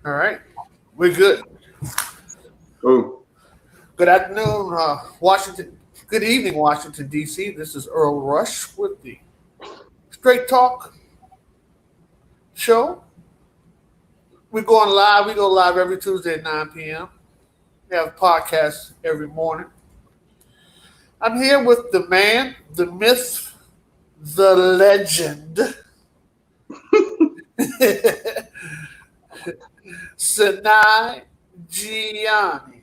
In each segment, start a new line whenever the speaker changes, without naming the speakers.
All right. We're good.
Oh,
Good afternoon, Washington. Good evening, Washington, D.C. This is Earl Rush with the Straight Talk Show. We're going live. We go live every Tuesday at 9 p.m. We have podcasts every morning. I'm here with the man, the myth, the legend, Sinai Gianni.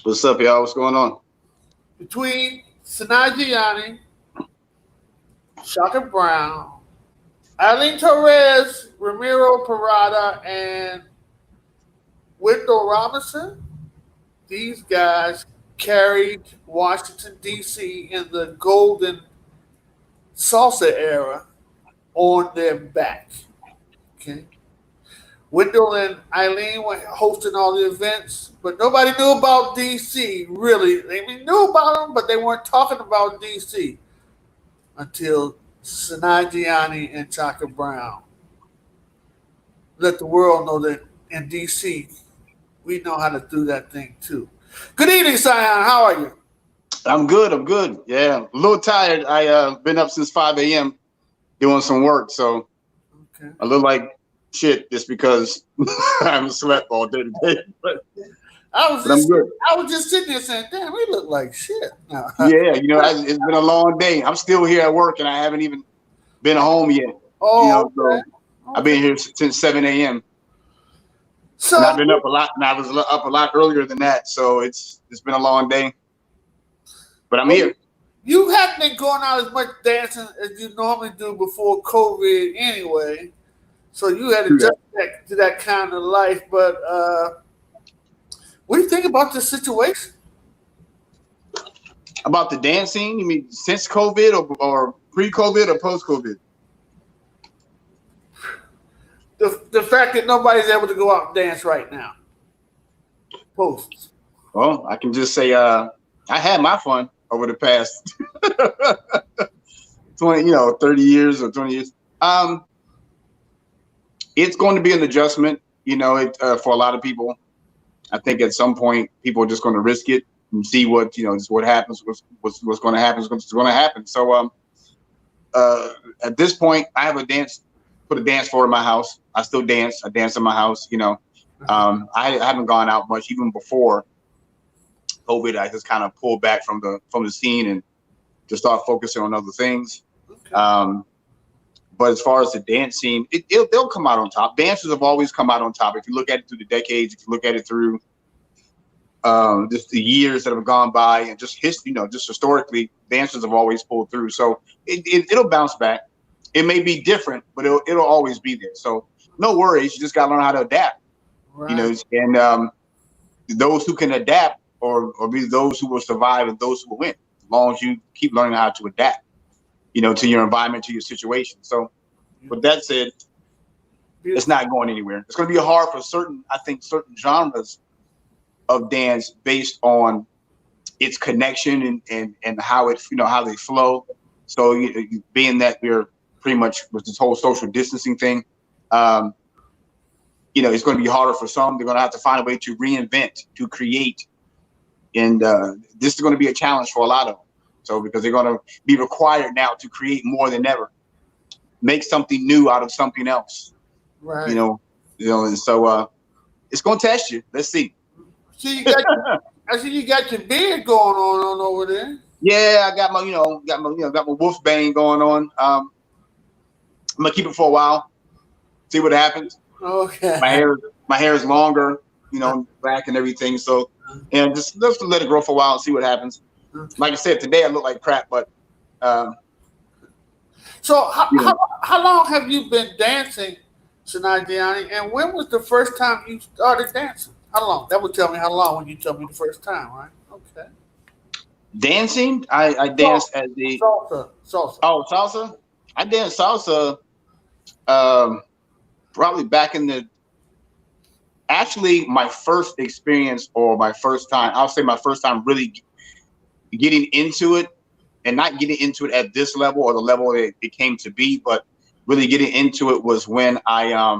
what's up, y'all? What's going on?
Between Sinai Gianni, Shaka Brown, Eileen Torres, Ramiro Parada, and Wendell Robinson, these guys carried Washington, D.C. in the golden salsa era on their back. Okay. Wendell and Eileen were hosting all the events, but nobody knew about DC, really. They knew about them, but they weren't talking about DC until PsyniiGianni and Chaka Brown let the world know that in DC, we know how to do that thing too. Good evening, Sion. How are you?
I'm good. I'm good. Yeah, a little tired. I been up since 5 a.m. doing some work, so
Okay.
I look like shit just because I haven't slept all day today. But
I was
I'm
just
good.
I was just sitting there saying, "Damn, we look like shit." No.
Yeah, it's been a long day. I'm still here at work, and I haven't even been home yet.
Oh,
So
okay.
I've been here since 7 a.m. and I've
So
been up a lot, and I was up a lot earlier than that. So it's been a long day, but I'm here.
you haven't been going out as much dancing as you normally do before COVID, anyway. So you had to
Yeah.
adjust to that kind of life. But what do you think about this situation?
About the dancing, you mean since COVID or pre-COVID or post-COVID?
The fact that nobody's able to go out and dance right now. Posts.
Well, I can just say I had my fun over the past 30 years or 20 years. It's going to be an adjustment, for a lot of people. I think at some point people are just going to risk it and see what, just what happens, what's going to happen is going to happen. So at this point, I have put a dance floor in my house. I still dance. I dance in my house, I haven't gone out much even before COVID. I just kind of pulled back from the scene and just start focusing on other things.
Okay.
But as far as the dance scene, they'll come out on top. Dancers have always come out on top. If you look at it through the decades, if you look at it through just the years that have gone by and just history, just historically, dancers have always pulled through. So it'll bounce back. It may be different, but it'll always be there. So no worries. You just got to learn how to adapt,
Right.
and those who can adapt or be those who will survive and those who will win, as long as you keep learning how to adapt, to your environment, to your situation. So with that said, it's not going anywhere. It's going to be hard for certain genres of dance based on its connection and how it, how they flow. So being that we're pretty much with this whole social distancing thing, it's going to be harder for some. They're going to have to find a way to reinvent, to create. And this is going to be a challenge for a lot of them. So because they're going to be required now to create more than ever, make something new out of something else.
Right.
And so it's going to test you. Let's see.
I see you got your beard going on over there.
Yeah, I got my wolf bane going on. I'm gonna keep it for a while, see what happens.
Okay.
My hair is longer, black and everything. So, and just let it grow for a while and see what happens. Like I said, today I look like crap, but.
So how long have you been dancing, PsyniiGianni, and when was the first time you started dancing? How long? That would tell me how long when you tell me the first time, right? Okay.
Dancing, I danced at the
salsa.
Oh, salsa. I danced salsa probably back in the. Actually, my first experience or my first time, I'll say my first time really getting into it, and not getting into it at this level or the level it came to be, but really getting into it was when I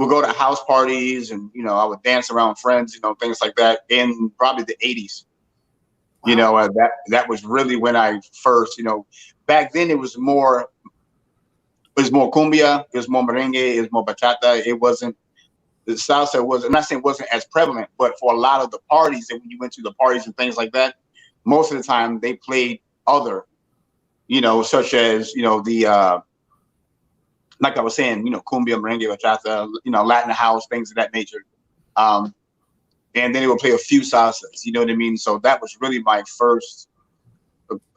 we'll go to house parties, and I would dance around friends, things like that. In probably the 80s,
Wow.
that was really when I first, back then it was more cumbia, it was more merengue, it was more bachata. It wasn't the salsa was. I'm not saying it wasn't as prevalent, but for a lot of the parties, and when you went to the parties and things like that, most of the time they played other, such as the like I was saying, cumbia, merengue, bachata, Latin house, things of that nature. Um, and then they would play a few salsas, you know what I mean? So that was really my first,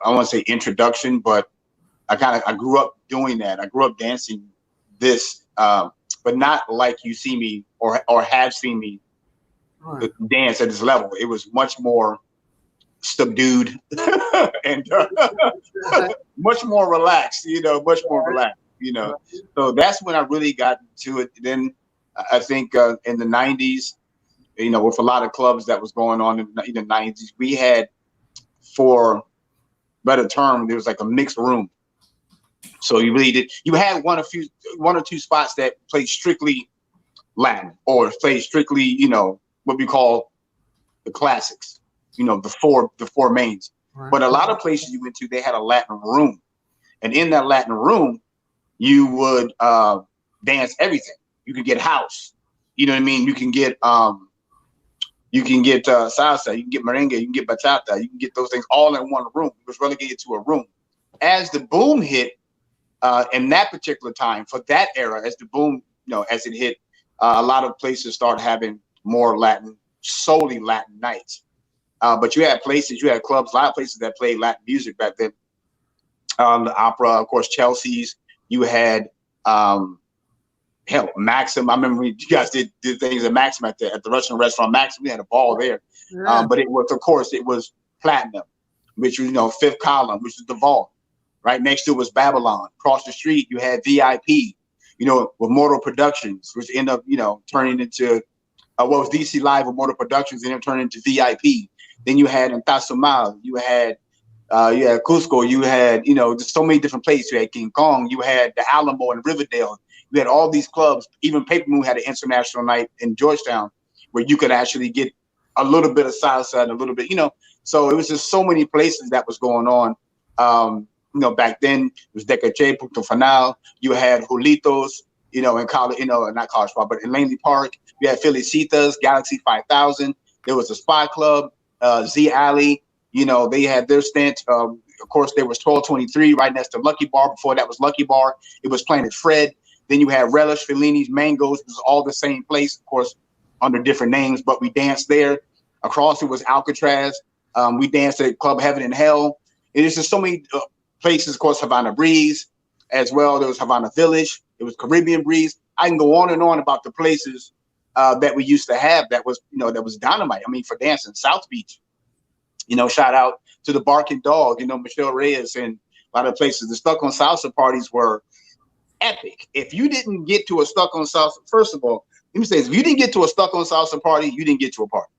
I want to say introduction, but I grew up doing that. I grew up dancing this, but not like you see me or have seen me
Right.
dance at this level. It was much more subdued and much more relaxed, much more relaxed, So that's when I really got into it. Then I think in the 90s, with a lot of clubs that was going on in the 90s, we had, for better term, there was like a mixed room. So you had one or two spots that played strictly Latin or played strictly, what we call the classics, the four mains.
Right.
But a lot of places you went to, they had a Latin room. And in that Latin room, you would dance everything. You could get house, you know what I mean? You can get salsa, you can get merengue, you can get bachata, you can get those things all in one room. It was relegated to a room. As the boom hit in that particular time, for that era, as the boom, as it hit, a lot of places started having more Latin, solely Latin nights. But you had clubs, a lot of places that played Latin music back then. The opera, of course, Chelsea's. You had Maxim. I remember you guys did things at Maxim at the Russian restaurant Maxim. We had a ball there.
Yeah.
But it was Platinum, which was Fifth Column, which was the Vault. Right next to it was Babylon. Across the street, you had VIP, with Mortal Productions, which ended up, turning into what was DC Live with Mortal Productions, and then turned into VIP. Then you had in Tazumal, you had Cusco, you had, just so many different places. You had King Kong, you had the Alamo in Riverdale. You had all these clubs. Even Paper Moon had an international night in Georgetown where you could actually get a little bit of salsa and a little bit, So it was just so many places that was going on. Back then it was Decache, Punto Final. You had Julitos, in college, not College Park, but in Langley Park. You had Felicitas, Galaxy 5000. There was a Spy Club, Z Alley. They had their stint. Of course, there was 1223 right next to Lucky Bar. Before that was Lucky Bar. It was Planet Fred. Then you had Relish, Fellini's, Mangoes. It was all the same place, of course, under different names, but we danced there. Across it was Alcatraz. We danced at Club Heaven and Hell. It is just so many places, of course, Havana Breeze as well. There was Havana Village. It was Caribbean Breeze. I can go on and on about the places that we used to have that was, that was dynamite. I mean, for dancing, South Beach, shout out to the Barking Dog, Michelle Reyes, and a lot of places. The Stuck on Salsa parties were epic. If you didn't get to a Stuck on Salsa, first of all, let me say this: if you didn't get to a Stuck on Salsa party, you didn't get to a party.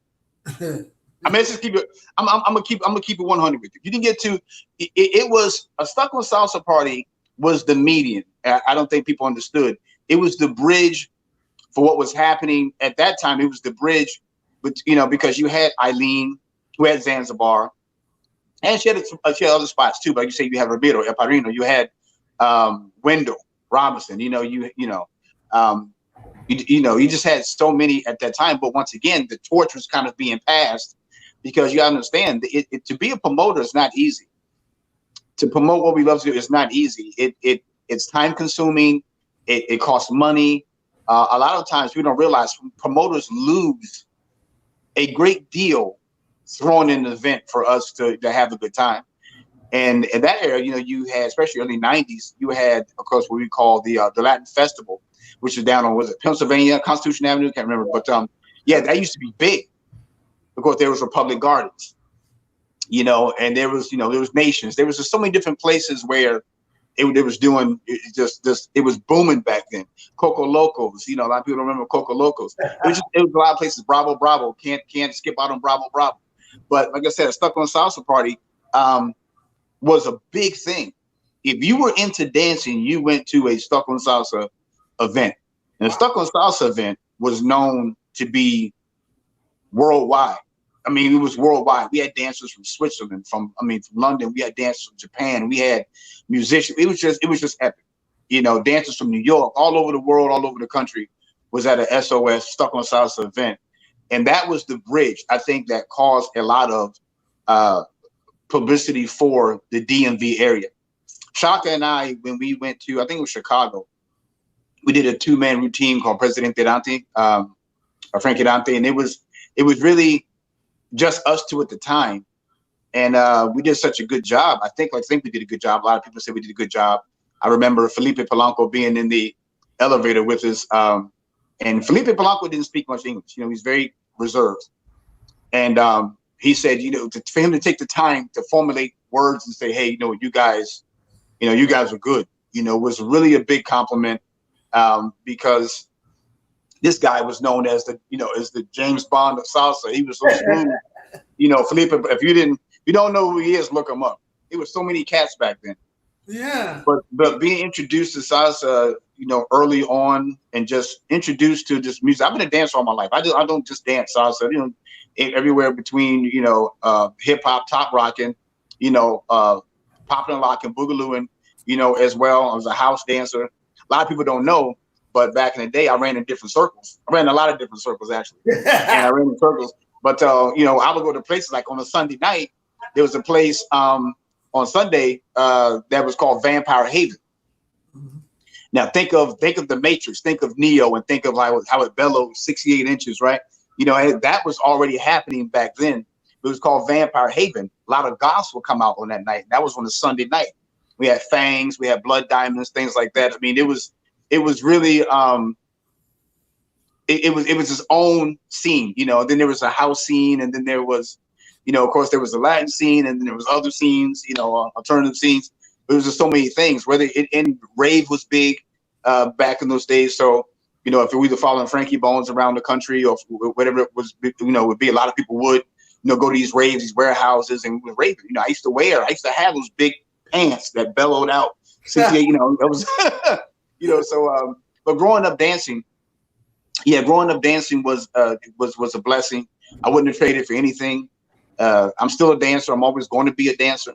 I mean, let's just keep it. I'm gonna keep it 100 with you. You didn't get to. It was a Stuck on Salsa party was the median. I don't think people understood. It was the bridge for what was happening at that time. It was the bridge, but because you had Eileen, who had Zanzibar, and she had other spots too. But like you say, you had Ramiro, El Parino, you had Wendell Robinson. You just had so many at that time. But once again, the torch was kind of being passed because you understand to be a promoter is not easy. To promote what we love to do is not easy. It's time consuming. It costs money. A lot of times we don't realize promoters lose a great deal throwing in an event for us to have a good time. And in that era, you had, especially early 90s, you had, of course, what we call the Latin Festival, which is down on, was it Pennsylvania, Constitution Avenue? Can't remember. But yeah, that used to be big. Of course, there was Republic Gardens, and there was, there was Nations. There was just so many different places where it was doing, it was booming back then. Coco Locos, a lot of people don't remember Coco Locos. It was a lot of places. Bravo, can't skip out on Bravo. But like I said, a Stuck on Salsa party was a big thing. If you were into dancing, you went to a Stuck on Salsa event. And the Stuck on Salsa event was known to be worldwide. I mean, it was worldwide. We had dancers from Switzerland, from London. We had dancers from Japan. We had musicians. It was just epic. You know, dancers from New York, all over the world, all over the country, was at a SOS Stuck on Salsa event, and that was the bridge, I think, that caused a lot of publicity for the DMV area. Shaka and I, when we went to, I think it was Chicago, we did a 2-man routine called Presidente Dante, or Frankie Dante, and it was really just us two at the time, and we did such a good job. I think we did a good job. A lot of people say we did a good job. I remember Felipe Polanco being in the elevator with us, and Felipe Polanco didn't speak much English. You know, he's very reserved, and he said, you know, for him to take the time to formulate words and say, hey, you guys are good. You know, was really a big compliment, because this guy was known as the James Bond of salsa. He was so smooth. You know, Felipe, if you don't know who he is, look him up. There was so many cats back then.
Yeah.
But being introduced to salsa, early on, and just introduced to this music. I've been a dancer all my life. I don't just dance salsa. Everywhere between hip hop, top rocking, popping and locking, boogalooing, as well. I was a house dancer. A lot of people don't know, but back in the day, I ran in different circles. I ran in a lot of different circles, actually. And I ran in circles. But, I would go to places like on a Sunday night. There was a place on Sunday that was called Vampire Haven. Mm-hmm. Now, think of the Matrix. Think of Neo, and think of how it bellowed 68 inches, right? That was already happening back then. It was called Vampire Haven. A lot of gospel come out on that night. That was on a Sunday night. We had Fangs, we had Blood Diamonds, things like that. I mean, it was really it was its own scene. Then there was a house scene, and then there was, of course, there was a Latin scene, and then there was other scenes, alternative scenes. There was just so many things. And rave was big back in those days. So, if we were following Frankie Bones around the country, or whatever it was, would be, a lot of people would, go to these raves, these warehouses, and rave. I used to have those big pants that bellowed out 68. That was, So, but growing up dancing was a blessing. I wouldn't have traded for anything. I'm still a dancer. I'm always going to be a dancer.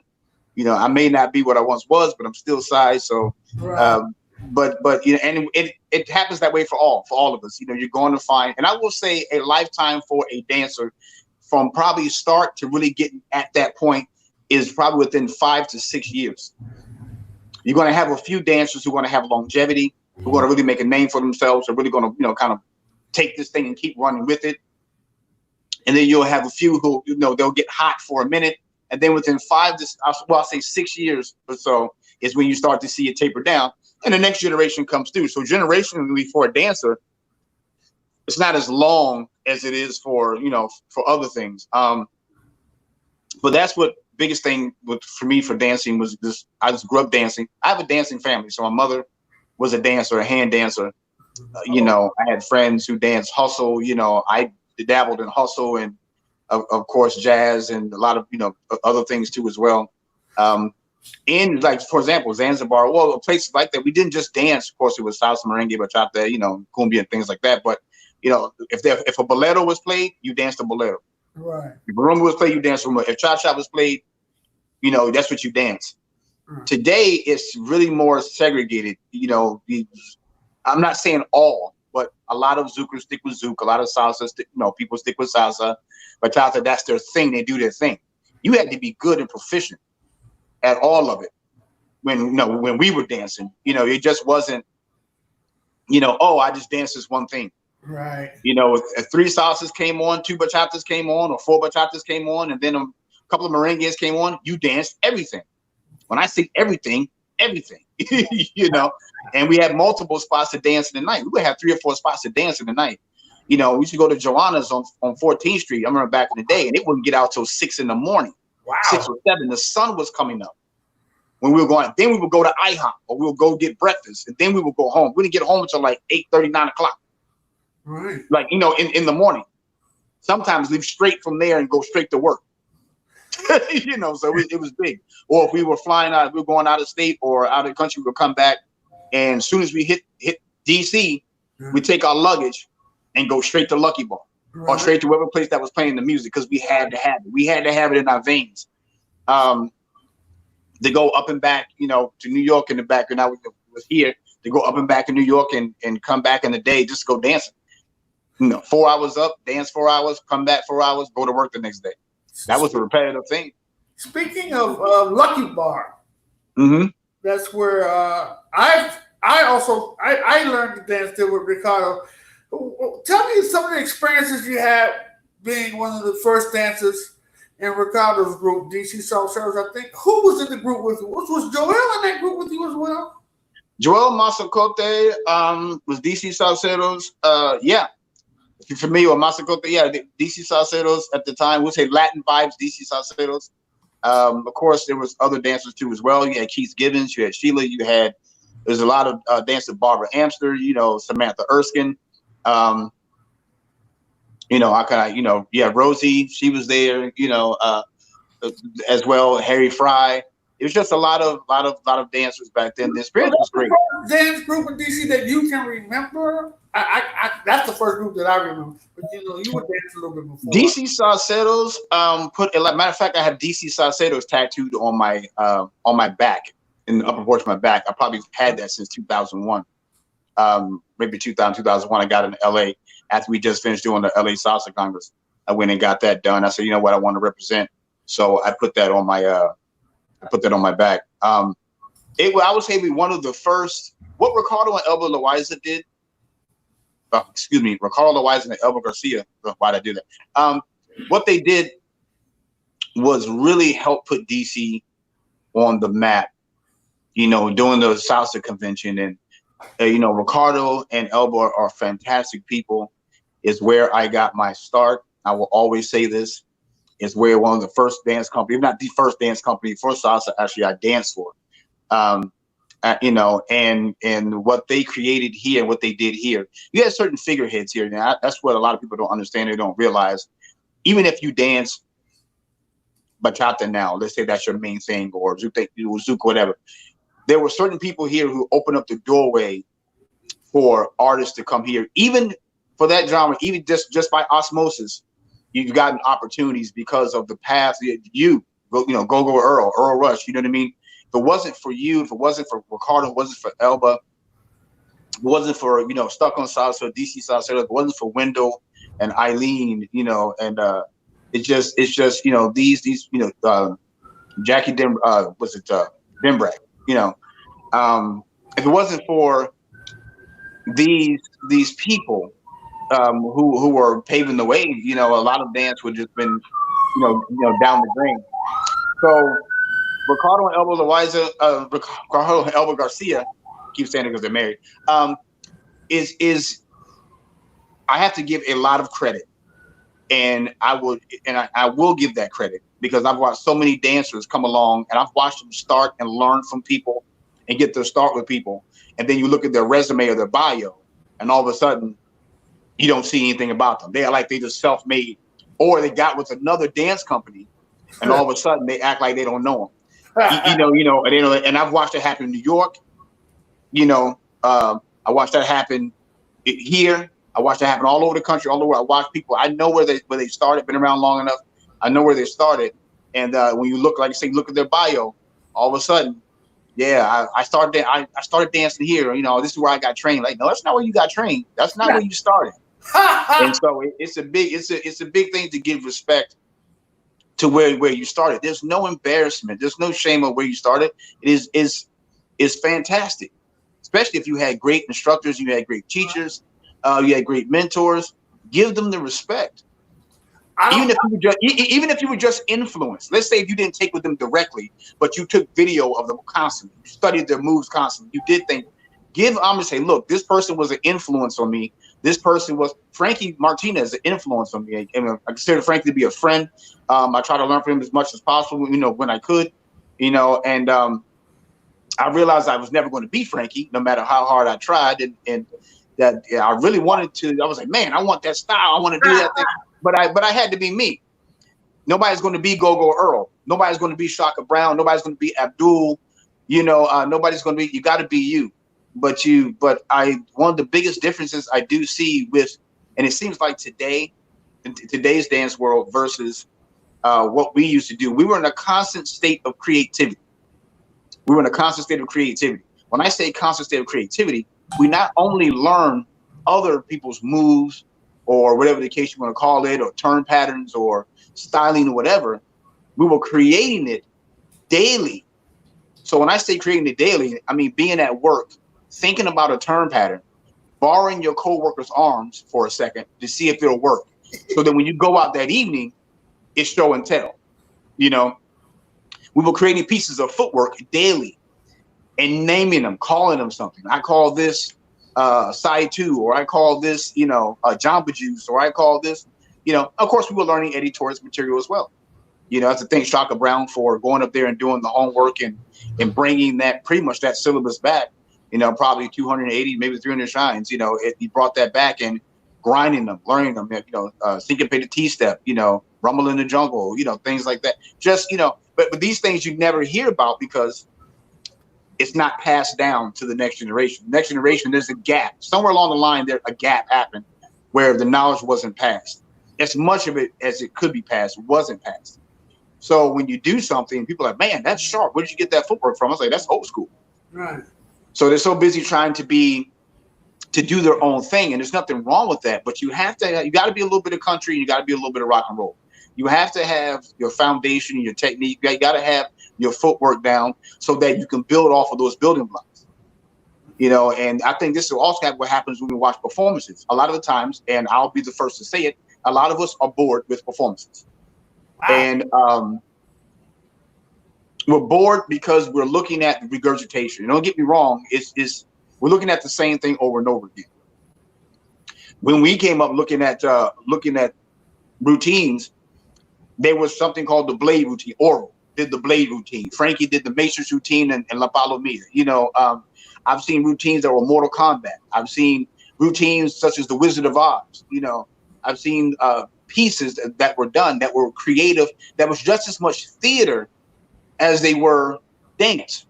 I may not be what I once was, but I'm still size. So, right. But and it happens that way for all of us. You're going to find, and I will say, a lifetime for a dancer, from probably start to really getting at that point, is probably within 5 to 6 years. You're going to have a few dancers who are going to have longevity, who are going to really make a name for themselves, are really going to kind of take this thing and keep running with it. And then you'll have a few who, they'll get hot for a minute. And then within 5 to, I'll say 6 years or so, is when you start to see it taper down. And the next generation comes through. So generationally, for a dancer, it's not as long as it is for other things. But that's what biggest thing for me for dancing was this. I just grew up dancing. I have a dancing family. So my mother was a dancer, a hand dancer. I had friends who danced hustle. I dabbled in hustle, and of course jazz, and a lot of other things too as well. In, like, for example, Zanzibar, well, places like that, we didn't just dance. Of course, it was salsa, merengue, bachata, cumbia, and things like that. But if a bolero was played, you danced a bolero. Right. If rumba was played, you danced rumba. If cha-cha was played, that's what you dance. Mm. Today, it's really more segregated. I'm not saying all, but a lot of zoukers stick with zouk. A lot of salsa, people stick with salsa. Bachata, that's their thing. They do their thing. You had to be good and proficient at all of it when we were dancing. It just wasn't, I just danced this one thing. Right. If 3 salsas came on, 2 bachatas came on, or 4 bachatas came on, and then a couple of merengues came on, you danced everything. When I say everything, and we had multiple spots to dance in the night. We would have 3 or 4 spots to dance in the night. We used to go to Joanna's on 14th Street. I remember back in the day, and it wouldn't get out till 6 in the morning. Wow. 6 or 7. The sun was coming up when we were going. Then we would go to IHOP, or we would go get breakfast, and then we would go home. We didn't get home until like 8:30, 9 o'clock. Right. Like, in the morning. Sometimes leave straight from there and go straight to work. So it was big. Or if we were flying out, we were going out of state or out of the country, we would come back, and as soon as we hit DC, We take our luggage and go straight to Lucky Bar or straight to whatever place that was playing the music because we had to have it. We had to have it in our veins. To go up and back, you know, to New York in the back, and I was here to go up and back to New York and come back in the day just to go dancing. You know, 4 hours up, dance 4 hours, come back 4 hours, go to work the next day. That was a repetitive thing.
Speaking of Lucky Bar, that's where I learned to dance there with Ricardo. Tell me some of the experiences you had being one of the first dancers in Ricardo's group, DC Salsa. I think who was in the group with you? Was Joel in that group with you as well?
Joel Masacote was DC Salseros. Yeah. If you're familiar with Masacote, yeah, DC Salseros at the time, we'll say Latin vibes, DC Salseros. Of course, there was other dancers too as well. You had Keith Gibbons, you had Sheila, there's a lot of dancers, Barbara Amster, you know, Samantha Erskine. You know, Rosie, she was there, you know, as well, Harry Fry. It was just a lot of dancers back then. The experience was great.
The dance group in DC that you can remember? That's the first group that I remember. But you know, you were dancing a little bit before.
DC Salseros, matter of fact, I have DC Salseros tattooed on my back, in the upper portion of my back. I probably had that since 2001. Maybe 2001, I got in LA after we just finished doing the LA Salsa Congress. I went and got that done. I said, you know what, I want to represent. So I put that on my back. I would say one of the first, what Ricardo and Elba Loaiza did, Ricardo Loaiza and Elba Garcia, why'd I do that? What they did was really help put DC on the map, you know, doing the salsa convention. And you know, Ricardo and Elba are fantastic people. Is where I got my start. I will always say this. Is where one of the first dance company, if not the first dance company for salsa, actually I danced for. You know, and what they created here and what they did here. You had certain figureheads here. Now that's what a lot of people don't understand. They don't realize. Even if you dance bachata now, let's say that's your main thing, or zouk, whatever. There were certain people here who opened up the doorway for artists to come here, even for that genre, even just by osmosis. You've gotten opportunities because of the path Go Earl Rush. You know what I mean? If it wasn't for you, if it wasn't for Ricardo, if it wasn't for Elba, if it wasn't for, you know, Stuck on Salsa, DC Salsa, if it wasn't for Wendell and Eileen, you know, and it's just, you know, these, you know, Jackie Dimbrack, you know, if it wasn't for these people who were paving the way, you know, a lot of dance would just been, you know, down the drain. So Ricardo and Elba Loaiza, Ricardo and Elba Garcia, keep saying it because they're married, is I have to give a lot of credit, and I will give that credit because I've watched so many dancers come along, and I've watched them start and learn from people and get their start with people, and then you look at their resume or their bio, and all of a sudden you don't see anything about them. They are like they just self-made, or they got with another dance company, and all of a sudden they act like they don't know them. you know, and I've watched it happen in New York. You know, I watched that happen here. I watched it happen all over the country, all over. I watched people. I know where they started. Been around long enough. I know where they started. And when you look, like you say, look at their bio, all of a sudden, yeah, I started dancing here. You know, this is where I got trained. Like, no, that's not where you got trained. That's not where you started. And so it's a big thing to give respect to where you started. There's no embarrassment. There's no shame of where you started. It is fantastic, especially if you had great instructors, you had great teachers, you had great mentors. Give them the respect. Even if you were just influenced. Let's say if you didn't take with them directly, but you took video of them constantly, you studied their moves constantly, you did things. Give homage. Say, look, this person was an influence on me. This person was Frankie Martinez, an influence on me. I consider Frankie to be a friend. I try to learn from him as much as possible, you know, when I could, you know, and I realized I was never going to be Frankie, no matter how hard I tried, and that I really wanted to. I was like, man, I want that style. I want to do that thing. But I had to be me. Nobody's going to be Go-Go Earl. Nobody's going to be Shaka Brown. Nobody's going to be Abdul. You know, nobody's going to be. You got to be you. but one of the biggest differences I do see with, and it seems like today, in today's dance world versus what we used to do, we were in a constant state of creativity. We were in a constant state of creativity. When I say constant state of creativity, we not only learn other people's moves or whatever the case you want to call it, or turn patterns or styling or whatever, we were creating it daily. So when I say creating it daily, I mean being at work, thinking about a turn pattern, borrowing your coworker's arms for a second to see if it'll work. So that when you go out that evening, it's show and tell. You know, we were creating pieces of footwork daily and naming them, calling them something. I call this side two, or I call this, Jamba Juice, or I call this, of course we were learning Eddie Torres material as well. That's to thank Shaka Brown for going up there and doing the homework and bringing that pretty much that syllabus back, probably 280, maybe 300 shines. He brought that back and grinding them, learning them, syncopated T-step, rumble in the jungle, things like that. Just, but these things you never hear about because it's not passed down to the next generation. Next generation, there's a gap. Somewhere along the line, a gap happened where the knowledge wasn't passed. As much of it as it could be passed wasn't passed. So when you do something, people are like, man, that's sharp. Where did you get that footwork from? I was like, that's old school.
Right.
So they're so busy trying to do their own thing. And there's nothing wrong with that. But you got to be a little bit of country, and you got to be a little bit of rock and roll. You have to have your foundation, your technique. You got to have your footwork down so that you can build off of those building blocks. And I think this will also have what happens when we watch performances. A lot of the times, and I'll be the first to say it, a lot of us are bored with performances. Wow. And we're bored because we're looking at the regurgitation. Don't get me wrong, we're looking at the same thing over and over again. When we came up looking at routines, there was something called the blade routine. Oral did the blade routine. Frankie did the Matrix routine and La Palomilla. I've seen routines that were Mortal Kombat. I've seen routines such as the Wizard of Oz. I've seen pieces that were done that were creative, that was just as much theater as they were dance.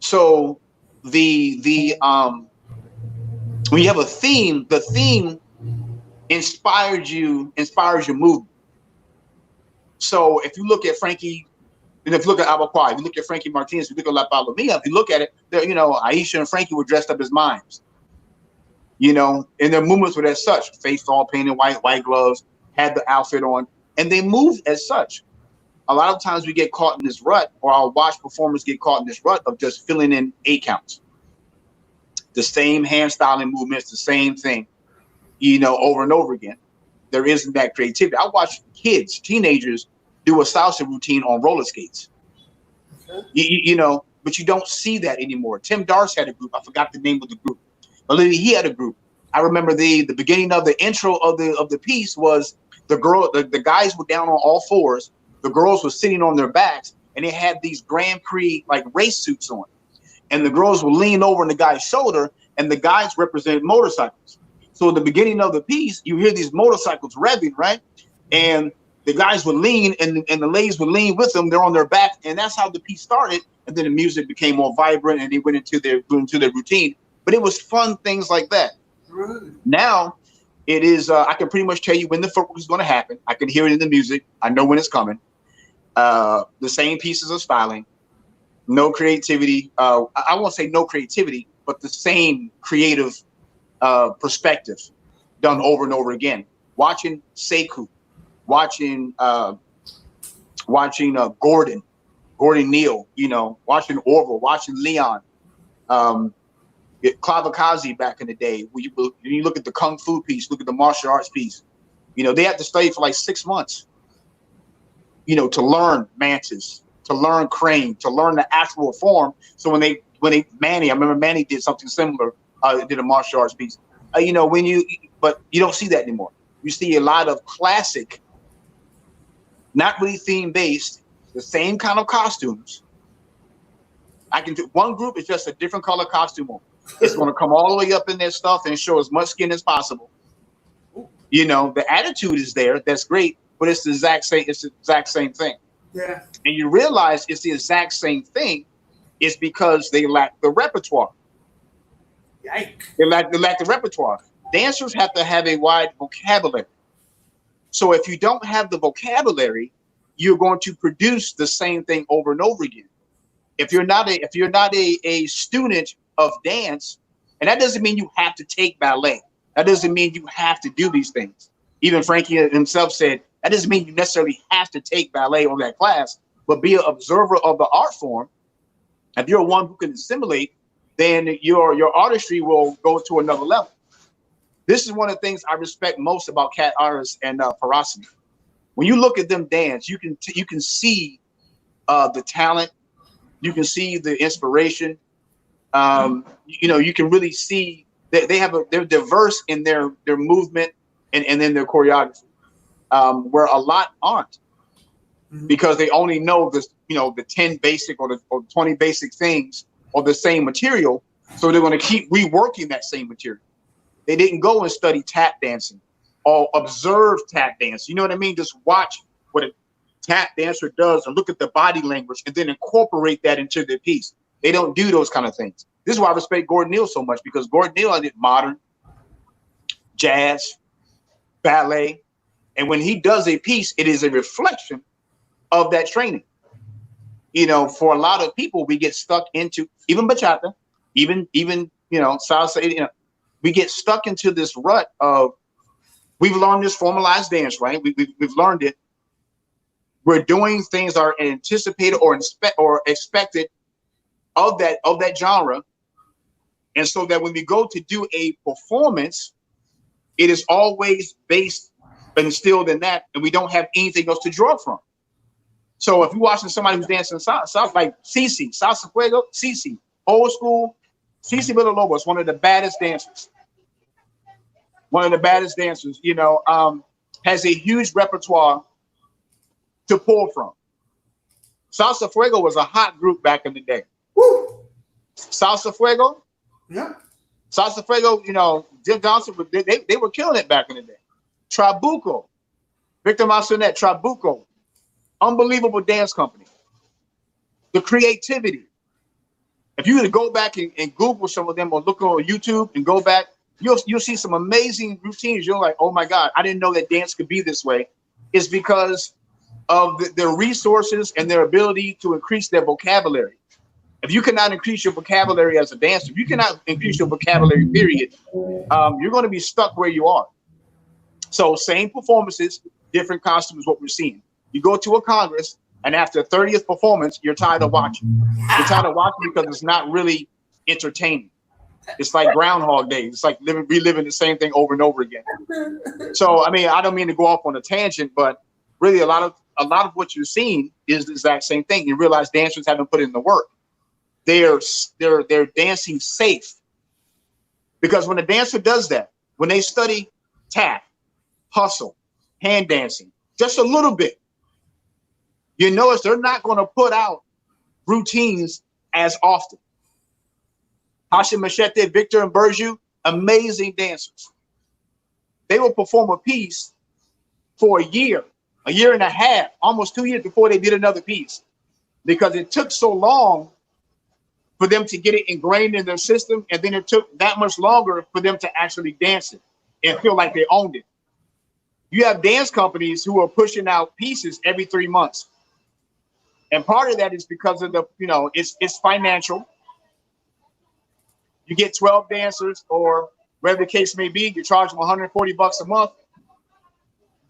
So when you have a theme, the theme inspires your movement. So if you look at Frankie, and if you look at Abaquai, if you look at Frankie Martinez, if you look at La Palomilla, if you look at it, Aisha and Frankie were dressed up as mimes. And their movements were as such. Face all painted white gloves, had the outfit on, and they moved as such. A lot of times we get caught in this rut, or our watch performers get caught in this rut of just filling in 8 counts. The same hand styling movements, the same thing, over and over again. There isn't that creativity. I watch teenagers do a salsa routine on roller skates. Okay. But you don't see that anymore. Tim Darce had a group. I forgot the name of the group. But he had a group. I remember the beginning of the intro of the piece was the guys were down on all fours. The girls were sitting on their backs, and they had these Grand Prix like race suits on. And the girls were leaning over on the guy's shoulder, and the guys represented motorcycles. So at the beginning of the piece, you hear these motorcycles revving, right? And the guys would lean, and the ladies would lean with them. They're on their back, and that's how the piece started. And then the music became more vibrant, and they went into their routine. But it was fun things like that. Right. Now, it is. I can pretty much tell you when the footwork is going to happen. I can hear it in the music. I know when it's coming. The same pieces of styling, no creativity. I won't say no creativity, but the same creative perspective done over and over again. Watching Sekou, watching Gordon Neal, watching Orville, watching Leon, Clavakazi back in the day. When you look at the Kung Fu piece, look at the martial arts piece, they had to study for like 6 months, to learn mantis, to learn crane, to learn the actual form. So when Manny, I remember Manny did something similar, did a martial arts piece. But you don't see that anymore. You see a lot of classic, not really theme based, the same kind of costumes. I can do one group is just a different color costume on. It's going to come all the way up in their stuff and show as much skin as possible. The attitude is there. That's great, but it's the exact same. It's the exact same thing. Yeah. And you realize it's the exact same thing. It's because they lack the repertoire.
Yike.
They lack the repertoire. Dancers have to have a wide vocabulary. So if you don't have the vocabulary, you're going to produce the same thing over and over again. If you're not a student of dance, and that doesn't mean you have to take ballet. That doesn't mean you have to do these things. Even Frankie himself said that doesn't mean you necessarily have to take ballet or that class, but be an observer of the art form. If you're one who can assimilate, then your artistry will go to another level. This is one of the things I respect most about cat artists and Parasini. When you look at them dance, you can see the talent, you can see the inspiration. You can really see that they're diverse in their movement and then their choreography, where a lot aren't, because they only know this, the 10 basic or 20 basic things or the same material. So they're going to keep reworking that same material. They didn't go and study tap dancing or observe tap dance. You know what I mean? Just watch what a tap dancer does and look at the body language and then incorporate that into their piece. They don't do those kind of things. This is why I respect Gordon Neal so much, because Gordon Neal did modern, jazz, ballet. And when he does a piece, it is a reflection of that training. For a lot of people, we get stuck into even bachata, even salsa, we get stuck into this rut of, we've learned this formalized dance, right? We've learned it. We're doing things that are anticipated or expected of that genre. And so that when we go to do a performance, it is always based and instilled in that, and we don't have anything else to draw from. So if you're watching somebody who's dancing salsa, like Cici, Salsa Fuego, Cici, old school, Cici Villalobos, one of the baddest dancers. Has a huge repertoire to pull from. Salsa Fuego was a hot group back in the day.
Woo!
Salsa Fuego?
Yeah.
Salsa Fuego, Jim Johnson, they were killing it back in the day. Trabuco, Victor Massonet, Trabuco, unbelievable dance company. The creativity. If you were to go back and Google some of them or look on YouTube and go back, you'll see some amazing routines. You're like, oh my God, I didn't know that dance could be this way. It's because of their resources and their ability to increase their vocabulary. If you cannot increase your vocabulary as a dancer, if you cannot increase your vocabulary, period, you're going to be stuck where you are. So same performances, different costumes, what we're seeing. You go to a Congress, and after 30th performance, you're tired of watching. You're tired of watching because it's not really entertaining. It's like Groundhog Day. It's like reliving the same thing over and over again. So, I don't mean to go off on a tangent, but really a lot of what you're seeing is the exact same thing. You realize dancers haven't put in the work. They're dancing safe. Because when a dancer does that, when they study tap, hustle, hand dancing, just a little bit, you notice they're not going to put out routines as often. Hasha Machete, Victor, and Berju, amazing dancers. They will perform a piece for a year and a half, almost 2 years before they did another piece, because it took so long for them to get it ingrained in their system, and then it took that much longer for them to actually dance it and feel like they owned it. You have dance companies who are pushing out pieces every 3 months. And part of that is because of it's financial. You get 12 dancers or whatever the case may be, you charge them $140 a month.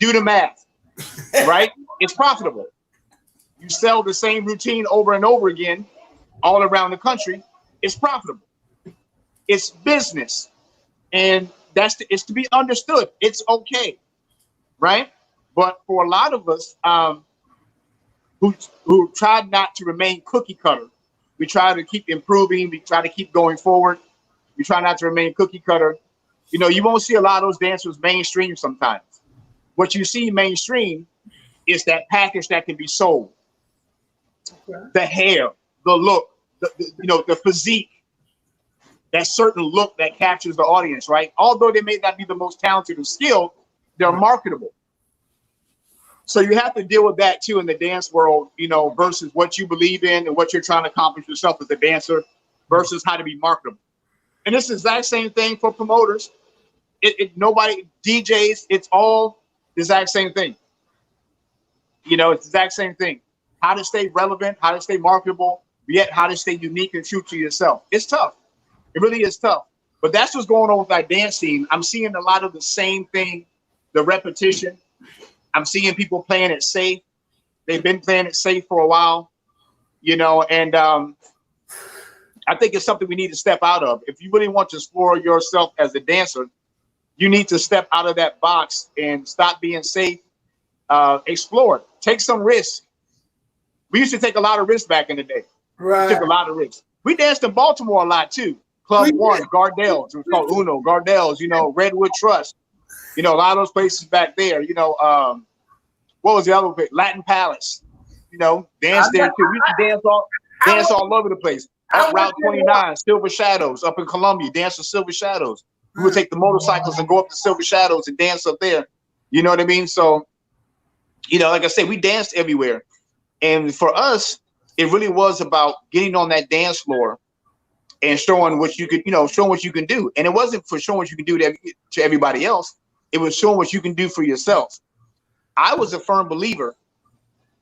Do the math, right? It's profitable. You sell the same routine over and over again all around the country. It's profitable. It's business. And it's to be understood. It's okay, right? But for a lot of us who try not to remain cookie cutter, we try to keep improving. We try to keep going forward. We try not to remain cookie cutter. You won't see a lot of those dancers mainstream sometimes. What you see mainstream is that package that can be sold. Okay. The hair, the look, the physique, that certain look that captures the audience, right? Although they may not be the most talented or skilled, they're marketable. So you have to deal with that too in the dance world, versus what you believe in and what you're trying to accomplish yourself as a dancer versus how to be marketable. And it's the exact same thing for promoters. Nobody, DJs, it's all the exact same thing. You know, it's the exact same thing. How to stay relevant, how to stay marketable, yet how to stay unique and true to yourself. It's tough. It really is tough. But that's what's going on with that dance scene. I'm seeing a lot of the same thing, the repetition. I'm seeing people playing it safe. They've been playing it safe for a while, you know, and I think it's something we need to step out of. If you really want to explore yourself as a dancer, you need to step out of that box and stop being safe. Explore it. Take some risks. We used to take a lot of risks back in the day.
Right.
We took a lot of risks. We danced in Baltimore a lot too. Club One, Gardell's, it was called Uno, Gardell's, you know, Redwood Trust, you know, a lot of those places back there, you know, what was the other place? Latin Palace, you know, dance there too. We used to dance all over the place. Up Route 29, Silver Shadows, up in Columbia, dance to Silver Shadows. We would take the motorcycles and go up to Silver Shadows and dance up there. You know what I mean? So, you know, like I said, we danced everywhere. And for us, it really was about getting on that dance floor and showing what you could, you know, showing what you can do. And it wasn't for showing what you can do to everybody else. It was showing what you can do for yourself. I was a firm believer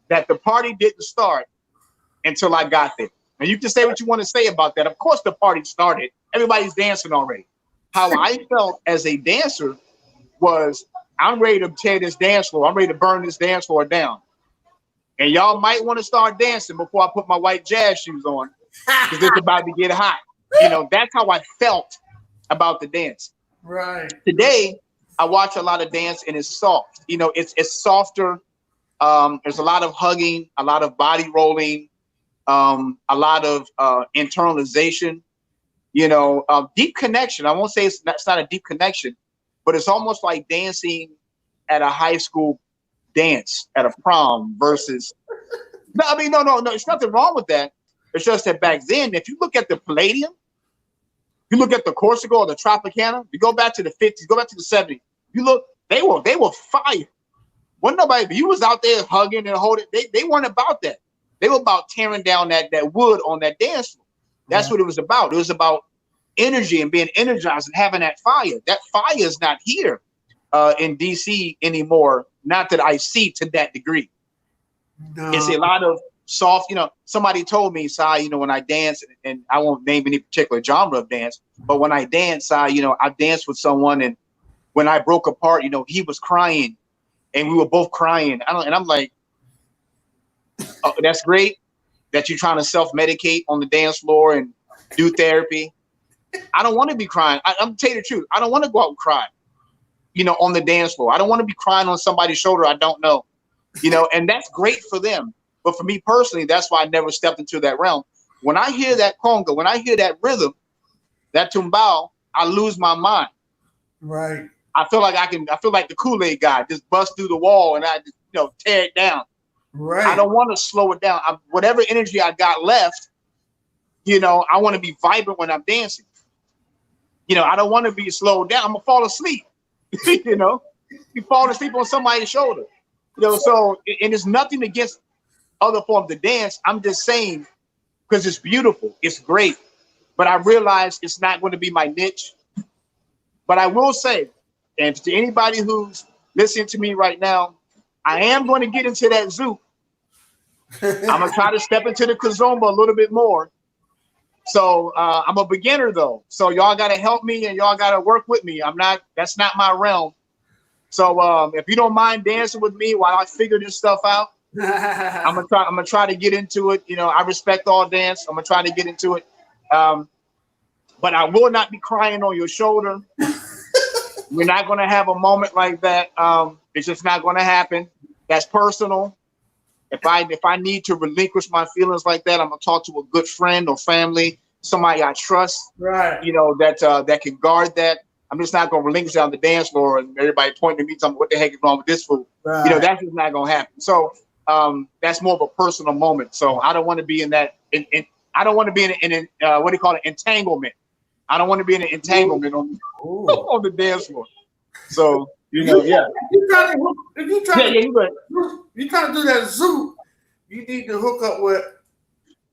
that the party didn't start until I got there. And you can say what you want to say about that. Of course, the party started. Everybody's dancing already. How I felt as a dancer was, I'm ready to tear this dance floor. I'm ready to burn this dance floor down. And y'all might want to start dancing before I put my white jazz shoes on, because it's about to get hot. You know, that's how I felt about the dance.
Right.
Today, I watch a lot of dance and it's soft. You know, it's softer. There's a lot of hugging, a lot of body rolling, a lot of internalization. You know, deep connection. I won't say it's not a deep connection, but it's almost like dancing at a high school dance at a prom versus. No, I mean, no. There's nothing wrong with that. It's just that back then, if you look at the Palladium, you look at the Corsica or the Tropicana, you go back to the 50s, go back to the 70s, you look, they were fire. Wasn't nobody, but you was out there hugging and holding. They weren't about that. They were about tearing down that wood on that dance floor. That's what it was about. It was about energy and being energized and having that fire. That fire is not here in DC anymore. Not that I see to that degree. No. It's a lot of soft, you know, somebody told me, Sai, you know, when I dance, and I won't name any particular genre of dance, but when I dance, Sai, you know, I danced with someone, and when I broke apart, you know, he was crying and we were both crying. And I'm like, oh, that's great that you're trying to self-medicate on the dance floor and do therapy. I don't want to be crying. I'm gonna tell you the truth. I don't want to go out and cry, you know, on the dance floor. I don't want to be crying on somebody's shoulder I don't know, you know, and that's great for them. But for me personally, that's why I never stepped into that realm. When I hear that conga, when I hear that rhythm, that tumbao, I lose my mind.
Right.
I feel like the Kool-Aid guy, just bust through the wall and I just, you know, tear it down.
Right.
I don't want to slow it down. Whatever energy I got left, you know, I want to be vibrant when I'm dancing. You know, I don't want to be slowed down. I'm gonna fall asleep. You know, you fall asleep on somebody's shoulder. You know, so, and it's nothing against other forms of dance. I'm just saying, because it's beautiful, it's great, but I realize it's not going to be my niche. But I will say, and to anybody who's listening to me right now, I am going to get into that zouk. I'm gonna try to step into the kizomba a little bit more. So I'm a beginner though, so y'all gotta help me and y'all gotta work with me. That's not my realm. So if you don't mind dancing with me while I figure this stuff out, I'm gonna try to get into it. You know, I respect all dance. I'm gonna try to get into it. But I will not be crying on your shoulder. We're not gonna have a moment like that. It's just not gonna happen. That's personal. If I need to relinquish my feelings like that, I'm gonna talk to a good friend or family, somebody I trust. Right. You know, that can guard that. I'm just not gonna relinquish it on the dance floor and everybody pointing at me, telling me what the heck is wrong with this fool. Right. You know, that's just not gonna happen. So that's more of a personal moment. So I don't want to be in that. I don't want to be in what do you call it? Entanglement. I don't want to be in an entanglement on the dance floor. So you know, yeah.
If you try to do that zouk, you need to hook up with.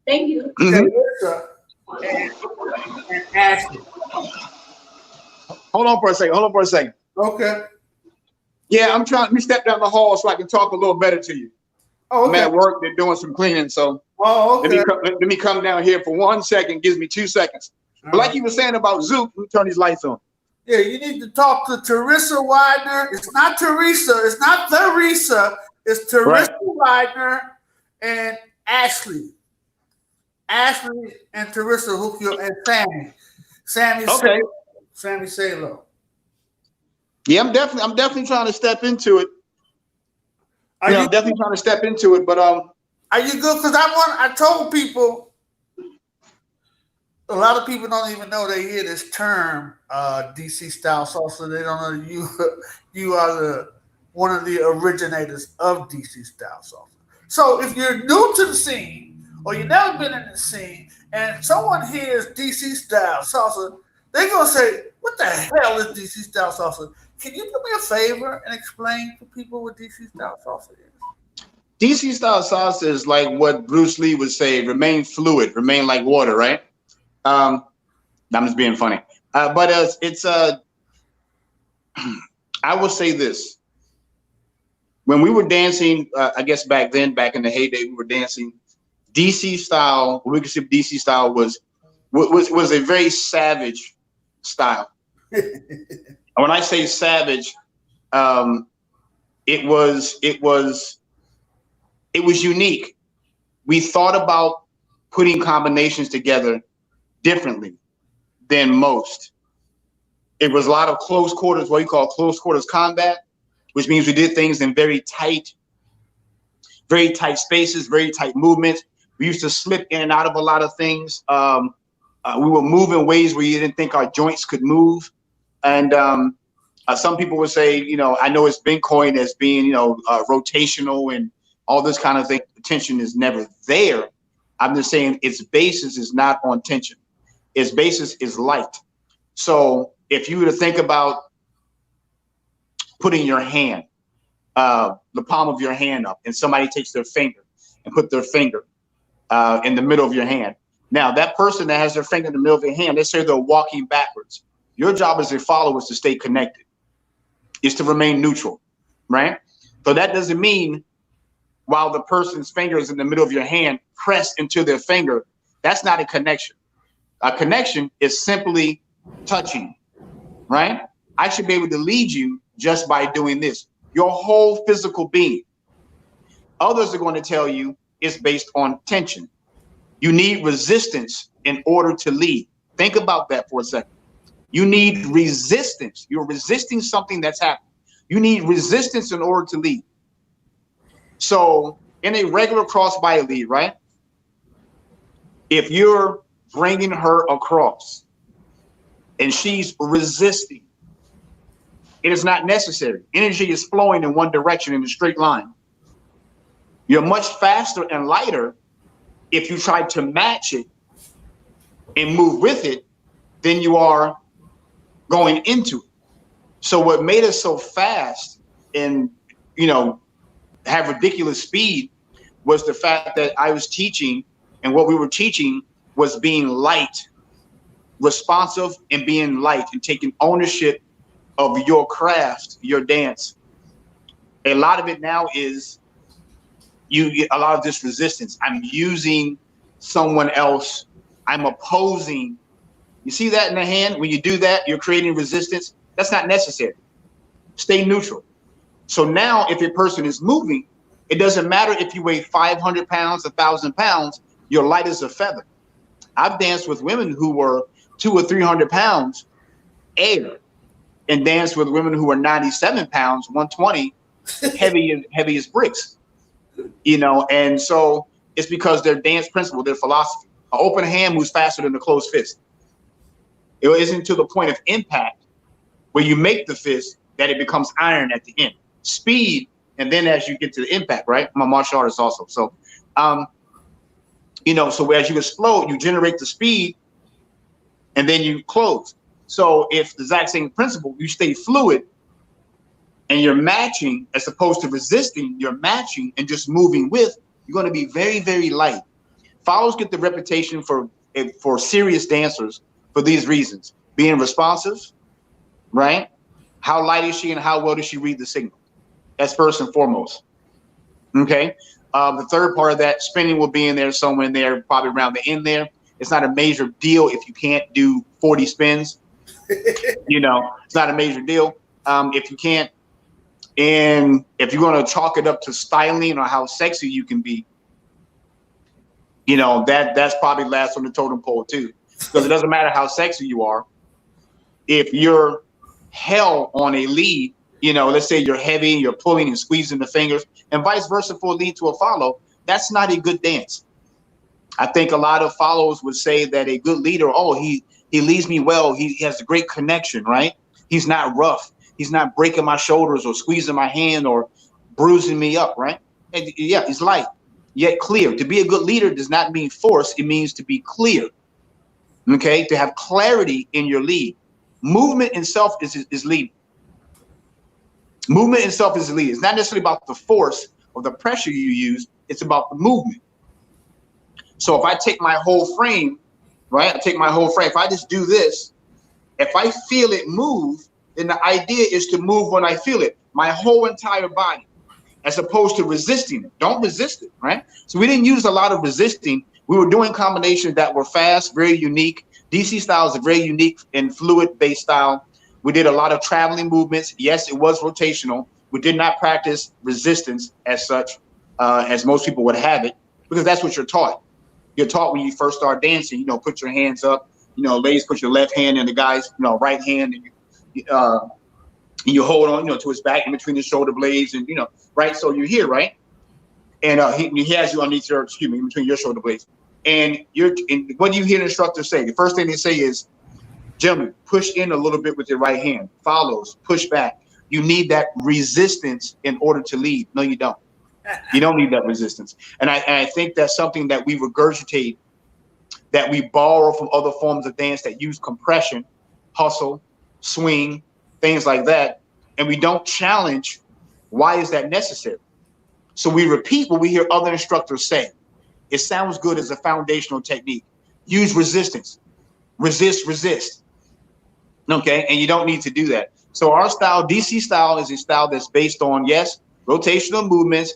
Thank you.
And ask it.
Hold on for a second. Hold on for a second.
Okay.
Yeah, I'm trying. Let me step down the hall so I can talk a little better to you.
Oh, okay.
I'm at work. They're doing some cleaning, so
Oh, okay.
let me come down here for 1 second. Gives me 2 seconds. But like you were saying about Zook, let me turn these lights on.
Yeah, you need to talk to Teresa Widener. It's not Teresa. It's not Theresa. It's Teresa Widener and Ashley. Ashley and Teresa hook you up, and Sammy.
Okay.
Sammy Salo.
Yeah, I'm definitely trying to step into it. I'm definitely trying to step into it, but
are you good? Because I told people, a lot of people don't even know they hear this term, DC style salsa. They don't know you are one of the originators of DC style salsa. So if you're new to the scene or you've never been in the scene and someone hears DC style salsa, they're gonna say, "What the hell is DC style salsa?" Can you do me a favor and explain to people what DC style salsa is?
DC style salsa is like what Bruce Lee would say: remain fluid, remain like water, right? I'm just being funny, but it's I will say this: when we were dancing, I guess back in the heyday, we were dancing DC style. What we consider DC style was a very savage style. And when I say savage, it was unique. We thought about putting combinations together differently than most. It was a lot of close quarters, what you call close quarters combat, which means we did things in very tight spaces, very tight movements. We used to slip in and out of a lot of things. We would move in ways where you didn't think our joints could move. And some people would say, I know it's been coined as being, rotational and all this kind of thing. Tension is never there. I'm just saying its basis is not on tension. Its basis is light. So if you were to think about putting your hand, the palm of your hand up, and somebody takes their finger and put their finger in the middle of your hand. Now, that person that has their finger in the middle of their hand, let's say they're walking backwards. Your job as a follower is to stay connected, is to remain neutral, right? So that doesn't mean while the person's finger is in the middle of your hand, press into their finger. That's not a connection. A connection is simply touching, right? I should be able to lead you just by doing this. Your whole physical being. Others are going to tell you it's based on tension. You need resistance in order to lead. Think about that for a second. You need resistance. You're resisting something that's happening. You need resistance in order to lead. So in a regular cross-body lead, right? If you're bringing her across and she's resisting, it is not necessary. Energy is flowing in one direction in a straight line. You're much faster and lighter if you try to match it and move with it than you are going into it. So what made us so fast and, have ridiculous speed was the fact that I was teaching, and what we were teaching was being light, responsive, and being light and taking ownership of your craft, your dance. A lot of it now is you get a lot of this resistance. I'm using someone else. I'm opposing. You see that in the hand? When you do that, you're creating resistance. That's not necessary. Stay neutral. So now if a person is moving, it doesn't matter if you weigh 500 pounds, 1,000 pounds, you're light as a feather. I've danced with women who were 200 or 300 pounds air, and danced with women who were 97 pounds, 120, heavy as bricks, and so it's because their dance principle, their philosophy. An open hand moves faster than a closed fist. It isn't to the point of impact where you make the fist that it becomes iron at the end. Speed, and then as you get to the impact, right? I'm a martial artist also. So, so as you explode, you generate the speed and then you close. So if the exact same principle, you stay fluid and you're matching as opposed to resisting, you're matching and just moving with, you're going to be very, very light. Followers get the reputation for serious dancers for these reasons. being responsive, right? How light is she and how well does she read the signal? That's first and foremost. Okay. The third part of that, spinning will be in there somewhere in there, probably around the end there. It's not a major deal if you can't do 40 spins. It's not a major deal if you can't. And if you're going to chalk it up to styling or how sexy you can be, that's probably last on the totem pole too. Because it doesn't matter how sexy you are. If you're hell on a lead, let's say you're heavy, you're pulling and squeezing the fingers, and vice versa for a lead to a follow, that's not a good dance. I think a lot of followers would say that a good leader, he leads me well, he has a great connection, right? He's not rough. He's not breaking my shoulders or squeezing my hand or bruising me up, right? And yeah, he's light, yet clear. To be a good leader does not mean force. It means to be clear, okay? To have clarity in your lead. Movement itself is leading. Movement itself is leading. It's not necessarily about the force or the pressure you use. It's about the movement. So if I take my whole frame, right? If I just do this, if I feel it move, then the idea is to move when I feel it, my whole entire body, as opposed to resisting it. Don't resist it, right? So we didn't use a lot of resisting. We were doing combinations that were fast, very unique. DC style is a very unique and fluid-based style. We did a lot of traveling movements. Yes, it was rotational. We did not practice resistance as such, as most people would have it, because that's what you're taught. You're taught when you first start dancing, put your hands up, ladies, put your left hand in the guy's, right hand, and you hold on, to his back in between the shoulder blades, and right. So you're here, right, and he has you underneath in between your shoulder blades, and what do you hear the instructor say? The first thing they say is, gentlemen, push in a little bit with your right hand. Follows, push back. You need that resistance in order to lead. No, you don't. You don't need that resistance. And I think that's something that we regurgitate, that we borrow from other forms of dance that use compression, hustle, swing, things like that. And we don't challenge, why is that necessary? So we repeat what we hear other instructors say. It sounds good as a foundational technique. Use resistance. Resist. Okay, and you don't need to do that. So our style, DC style, is a style that's based on, yes, rotational movements.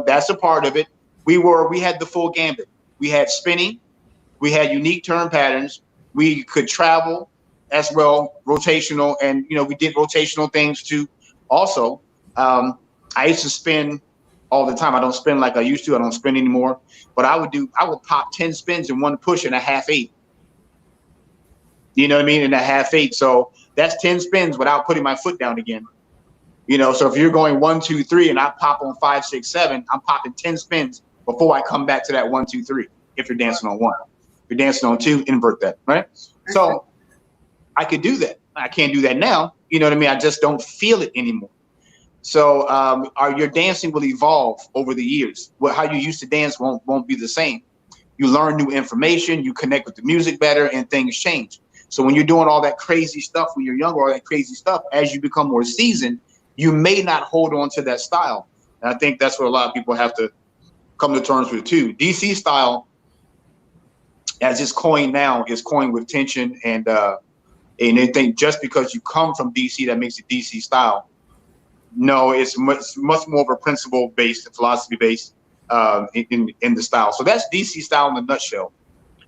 That's a part of it. We had the full gambit. We had spinning. We had unique turn patterns. We could travel as well, rotational, and we did rotational things too. Also, I used to spin all the time. I don't spin like I used to. I don't spin anymore. But I would pop 10 spins in one push in a half eight. You know what I mean? In a half eight. So that's 10 spins without putting my foot down again. So if you're going 1, 2, 3, and I pop on 5, 6, 7, I'm popping 10 spins before I come back to that 1, 2, 3. If you're dancing on 1, if you're dancing on 2, invert that, right? So I could do that. I can't do that now. You know what I mean? I just don't feel it anymore. So your dancing will evolve over the years. How you used to dance won't be the same. You learn new information. You connect with the music better, and things change. So when you're doing all that crazy stuff when you're younger, all that crazy stuff, as you become more seasoned, you may not hold on to that style. And I think that's what a lot of people have to come to terms with too. DC style, as it's coined now, is coined with tension, and they think just because you come from DC that makes it DC style. No, it's much more of a principle-based and philosophy-based in the style. So that's DC style in a nutshell.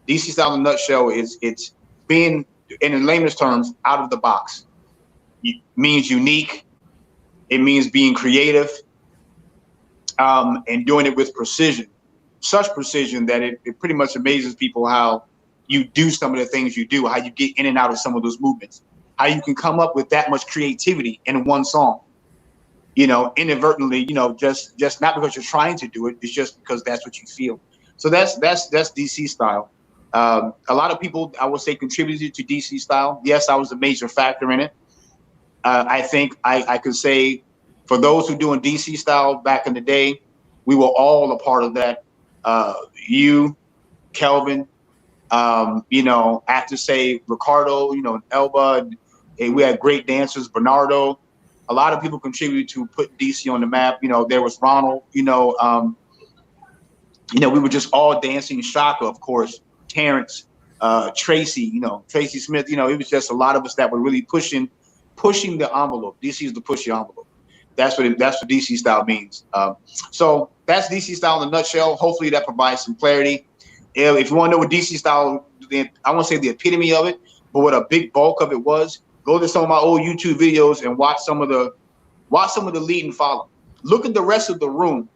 DC style in a nutshell is it's being, in layman's terms, out of the box. It means unique. It means being creative, and doing it with precision. Such precision that it pretty much amazes people how you do some of the things you do, how you get in and out of some of those movements, how you can come up with that much creativity in one song, inadvertently, just not because you're trying to do it, it's just because that's what you feel. So that's DC style. A lot of people, I would say, contributed to DC style. Yes, I was a major factor in it. I think I could say, for those who doing DC style back in the day, we were all a part of that. You, Kelvin, I have to say Ricardo, Elba, and we had great dancers, Bernardo. A lot of people contributed to put DC on the map. There was Ronald, we were just all dancing. Shaka, of course, Terrence, Tracy, Tracy Smith. It was just a lot of us that were really pushing the envelope. DC is to push the envelope. That's what DC style means. So that's DC style in a nutshell. Hopefully that provides some clarity. If you want to know what DC style, I won't say the epitome of it, but what a big bulk of it was, go to some of my old YouTube videos and watch some of the lead and follow. Look at the rest of the room,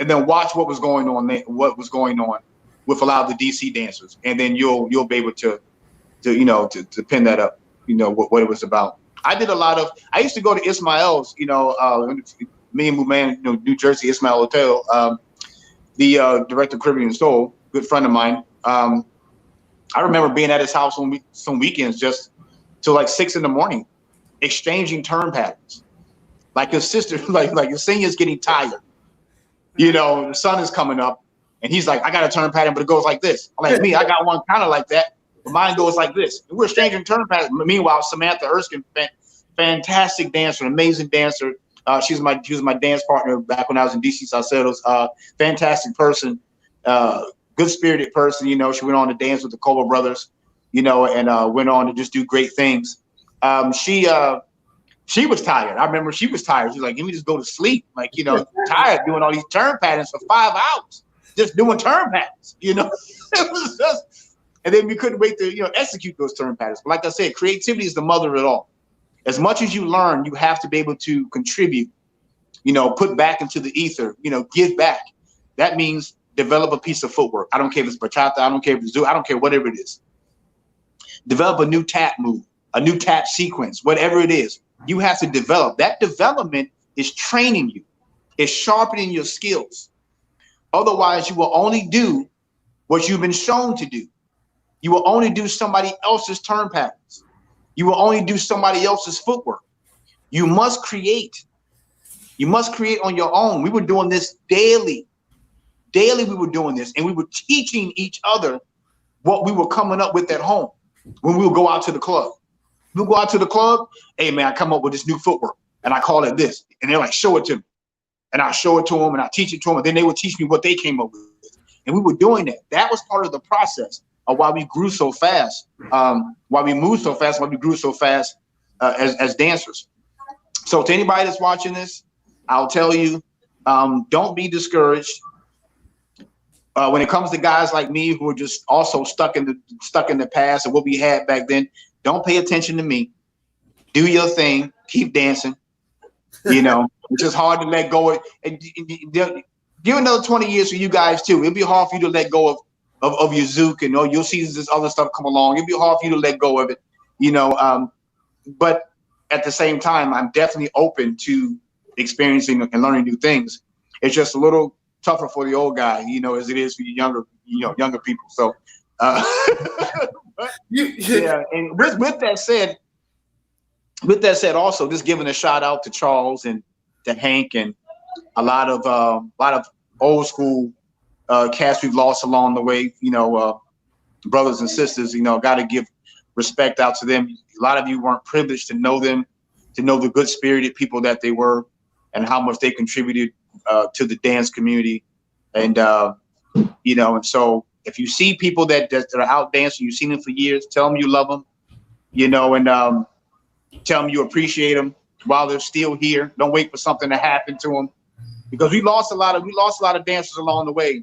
and then watch what was going on there, what was going on with a lot of the DC dancers, and then you'll be able to pin that up. What it was about. I used to go to Ismael's, me and Muman, New Jersey, Ismael Hotel, the director of Caribbean Soul, good friend of mine. I remember being at his house on some weekends just till like 6 a.m, exchanging turn patterns. Like his sister, like his senior's getting tired. The sun is coming up, and he's like, I got a turn pattern, but it goes like this. I'm like, me, I got one kind of like that. But mine goes like this. And we're exchanging turn patterns. Meanwhile, Samantha Erskine, fantastic dancer, amazing dancer. She was my dance partner back when I was in DC Salsa. Fantastic person, good spirited person. She went on to dance with the Cobra Brothers, and went on to just do great things. She was tired. I remember she was tired. She's like, "Let me just go to sleep." Like, tired doing all these turn patterns for 5 hours, just doing turn patterns. It was just, and then we couldn't wait to execute those turn patterns. But like I said, creativity is the mother of it all. As much as you learn, you have to be able to contribute. Put back into the ether. Give back. That means develop a piece of footwork. I don't care if it's bachata. I don't care if it's zoo. I don't care whatever it is. Develop a new tap move, a new tap sequence, whatever it is. You have to develop. That development is training you. It's sharpening your skills. Otherwise, you will only do what you've been shown to do. You will only do somebody else's turn patterns. You will only do somebody else's footwork. You must create. You must create on your own. We were doing this daily. Daily we were doing this, and we were teaching each other what we were coming up with at home when we would go out to the club. We'll go out to the club. Hey, man, I come up with this new footwork, and I call it this. And they're like, show it to me. And I show it to them, and I teach it to them. And then they would teach me what they came up with. And we were doing that. That was part of the process of why we grew so fast, why we moved so fast, why we grew so fast as dancers. So to anybody that's watching this, I'll tell you, don't be discouraged. When it comes to guys like me who are just also stuck in the past and what we had back then, don't pay attention to me. Do your thing. Keep dancing. It's just hard to let go of. And give another 20 years for you guys too. It'll be hard for you to let go of your zouk, and you'll see this other stuff come along. It'll be hard for you to let go of it. But at the same time, I'm definitely open to experiencing and learning new things. It's just a little tougher for the old guy, as it is for you younger people. So. Yeah, and with that said, also just giving a shout out to Charles and to Hank and a lot of old school cats we've lost along the way. Brothers and sisters. Got to give respect out to them. A lot of you weren't privileged to know them, to know the good spirited people that they were, and how much they contributed to the dance community, and and so. If you see people that are out dancing, you've seen them for years, tell them you love them, and tell them you appreciate them while they're still here. Don't wait for something to happen to them, because we lost a lot of dancers along the way,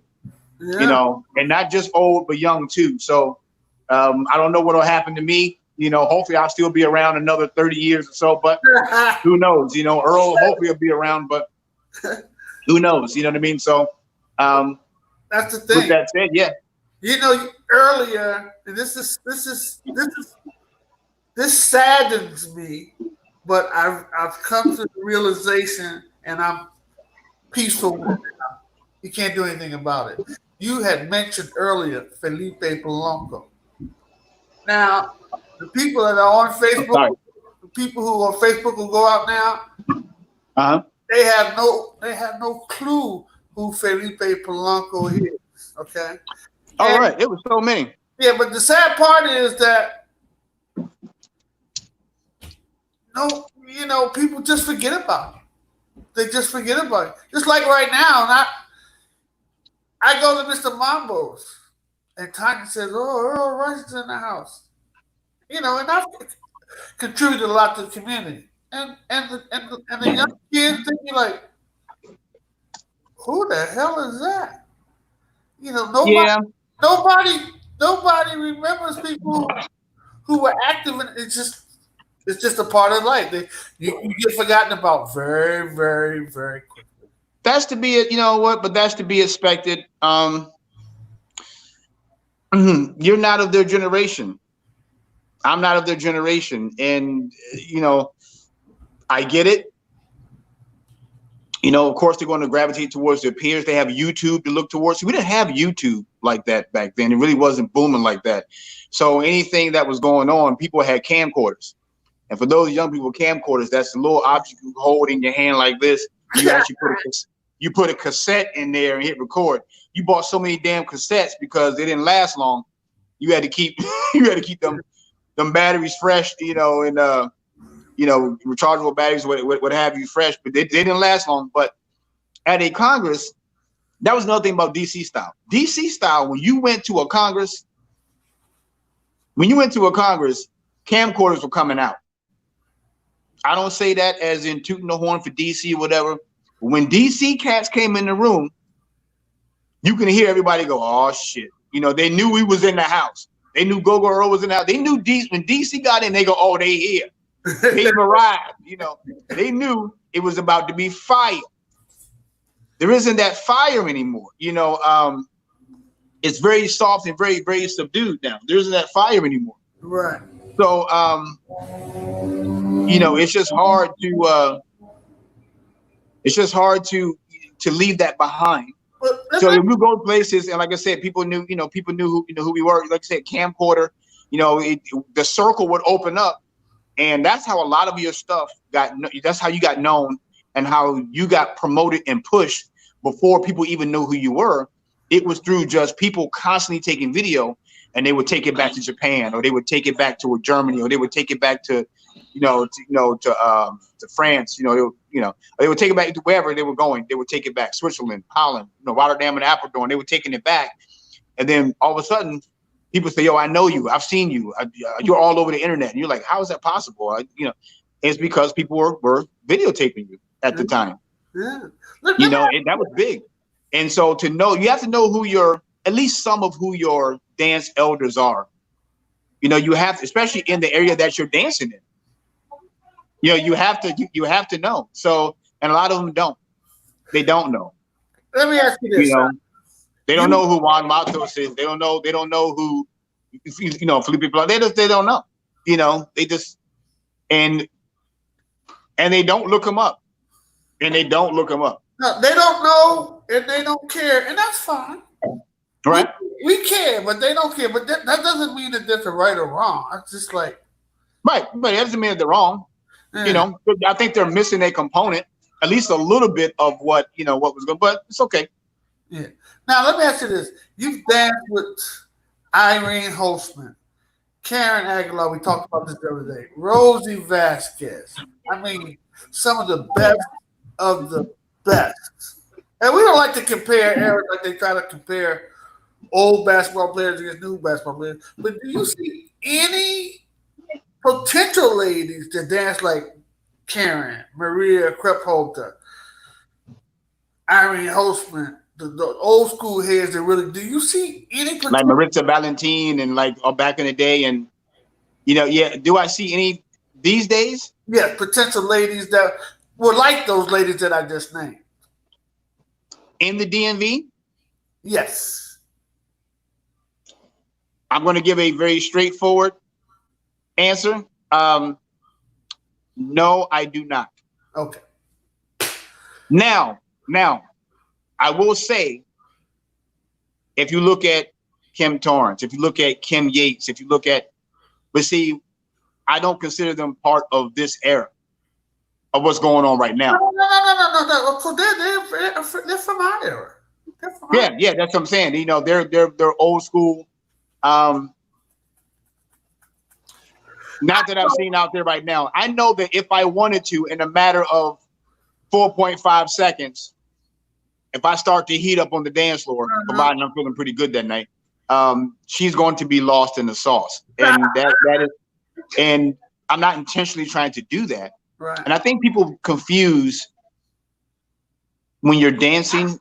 and not just old but young too. So I don't know what'll happen to me. Hopefully I'll still be around another 30 years or so, but who knows? Earl hopefully will be around, but who knows? You know what I mean? So
that's the thing.
With that said, yeah.
Earlier, and this saddens me, but I've come to the realization, and I'm peaceful with it now. You can't do anything about it. You had mentioned earlier Felipe Polanco. Now, the people that are on Facebook, the people who on Facebook will go out now, they have no clue who Felipe Polanco is. Okay.
All right, it was so many.
Yeah, but the sad part is that people just forget about it. They just forget about it. Just like right now, I go to Mr. Mambo's And Tanya says, "Oh, Earl Rush is in the house." You know, and I've contributed a lot to the community. And the young kids, they be like, "Who the hell is that?" You know,
Yeah,
nobody, nobody remembers people who were active, and it's just a part of life. You get forgotten about very, very, very quickly.
that's to be it. You know what? But that's to be expected. You're not of their generation. I'm not of their generation, and you know, I get it. You know, of course, they're going to gravitate towards their peers. They have YouTube to look towards. We didn't have YouTube like that back then. It really wasn't booming like that. So anything that was going on, people had camcorders. And for those young people, camcorders, that's a little object you hold in your hand like this. You actually put a cassette in there and hit record. You bought so many damn cassettes because they didn't last long. You had to keep them batteries fresh, you know, and rechargeable batteries, what have you, fresh, but they didn't last long. But at a Congress, that was another thing about DC style. DC style, when you went to a Congress, camcorders were coming out. I don't say that as in tooting the horn for DC or whatever. But when DC cats came in the room, you can hear everybody go, "Oh shit!" You know, they knew we was in the house. They knew Go Earl was in the house. They knew when DC got in, they go, "Oh, they here. They've arrived." You know, they knew it was about to be fire. There isn't that fire anymore. You know, it's very soft and very, very subdued now. There isn't that fire anymore.
Right.
So, you know, it's just hard to leave that behind. So if we go places, and like I said, people knew who we were. Like I said, camcorder, you know, the circle would open up, and that's how a lot of your stuff that's how you got known and how you got promoted and pushed before people even knew who you were. It was through just people constantly taking video, and they would take it back to Japan, or they would take it back to Germany, or they would take it back to France. They would take it back to wherever they were going. They would take it back, Switzerland, Holland, Rotterdam, and Apeldoorn. They were taking it back, and then all of a sudden, people say, "Yo, I know you. I've seen you. You're all over the internet." And you're like, "How is that possible?" It's because people were videotaping you at the time.
Yeah.
That was big. And so you have to know who at least some of who your dance elders are. You have to, especially in the area that you're dancing in. You have to know. So, and a lot of them don't. They don't know.
Let me ask you this.
They don't know who Juan Matos is. They don't know who Felipe Blanc. They don't know. They just and they don't look them up. No, they don't
know, and they don't care, and that's fine.
Right?
We care, but they don't care. But that doesn't mean that there's a right or wrong. It's just like
right, but it doesn't mean that they're wrong. Yeah. I think they're missing a component, at least a little bit of what was good, but it's okay.
Yeah. Now let me ask you this: you've danced with Irene Holtzman, Karen Aguilar. We talked about this the other day. Rosie Vasquez. I mean, some of the best of the best. And we don't like to compare eras like they try to compare old basketball players against new basketball players. But do you see any potential ladies that dance like Karen, Maria Krepholter, Irene Holtzman, the old school heads that really, do you see any
like Maritza Valentine and like back in the day, and do I see any these days?
Yeah, potential ladies that were like those ladies that I just named.
In the DMV?
Yes.
I'm going to give a very straightforward answer. No, I do not.
Okay.
Now, I will say, if you look at Kim Torrance, if you look at Kim Yates, but see, I don't consider them part of this era of what's going on right now.
No. They're from our era.
Yeah, that's what I'm saying. They're old school. Not that I've seen out there right now. I know that if I wanted to, in a matter of 4.5 seconds, if I start to heat up on the dance floor, providing I'm feeling pretty good that night, she's going to be lost in the sauce. And that is, and I'm not intentionally trying to do that.
Right.
And I think people confuse when you're dancing,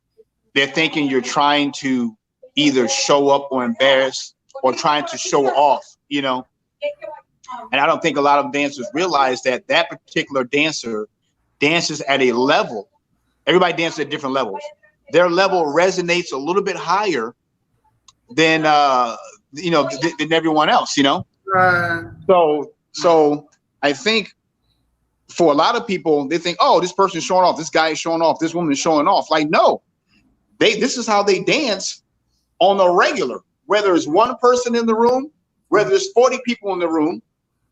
they're thinking you're trying to either show up or embarrass or trying to show off, you know. And I don't think a lot of dancers realize that that particular dancer dances at a level. Everybody dances at different levels. Their level resonates a little bit higher than you know, than everyone else, you know. So I think for a lot of people, they think, oh, this person's showing off, this guy is showing off, this woman is showing off. Like, no, this is how they dance on a regular. Whether it's one person in the room, whether it's 40 people in the room,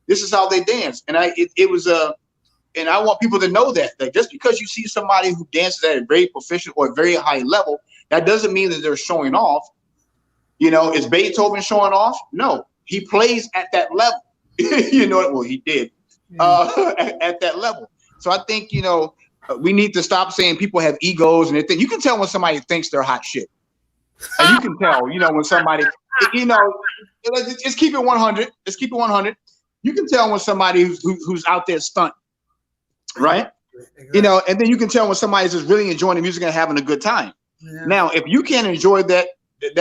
this is how they dance. And it was and I want people to know that just because you see somebody who dances at a very proficient or a very high level, that doesn't mean that they're showing off. You know, is Beethoven showing off? No, he plays at that level. You know, well, he did at that level. So I think, you know, we need to stop saying people have egos and they think. You can tell when somebody thinks they're hot shit. And you can tell, you know, when somebody, you know, just keep it 100. Just keep it 100. You can tell when somebody who's out there stunt, right? Exactly. You know, and then you can tell when somebody's just really enjoying the music and having a good time. Yeah. Now, if you can't enjoy that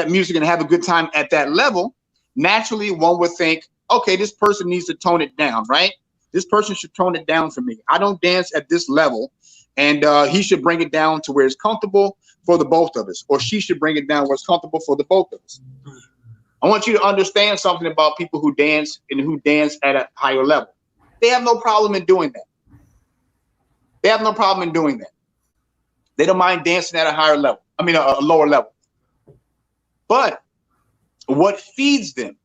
music and have a good time at that level, naturally one would think, okay, this person needs to tone it down, right? This person should tone it down for me. I don't dance at this level, and he should bring it down to where it's comfortable for the both of us, or she should bring it down where it's comfortable for the both of us. I want you to understand something about people who dance and who dance at a higher level. They have no problem in doing that. They have no problem in doing that. They don't mind dancing at a higher level. I mean, a lower level. But what feeds them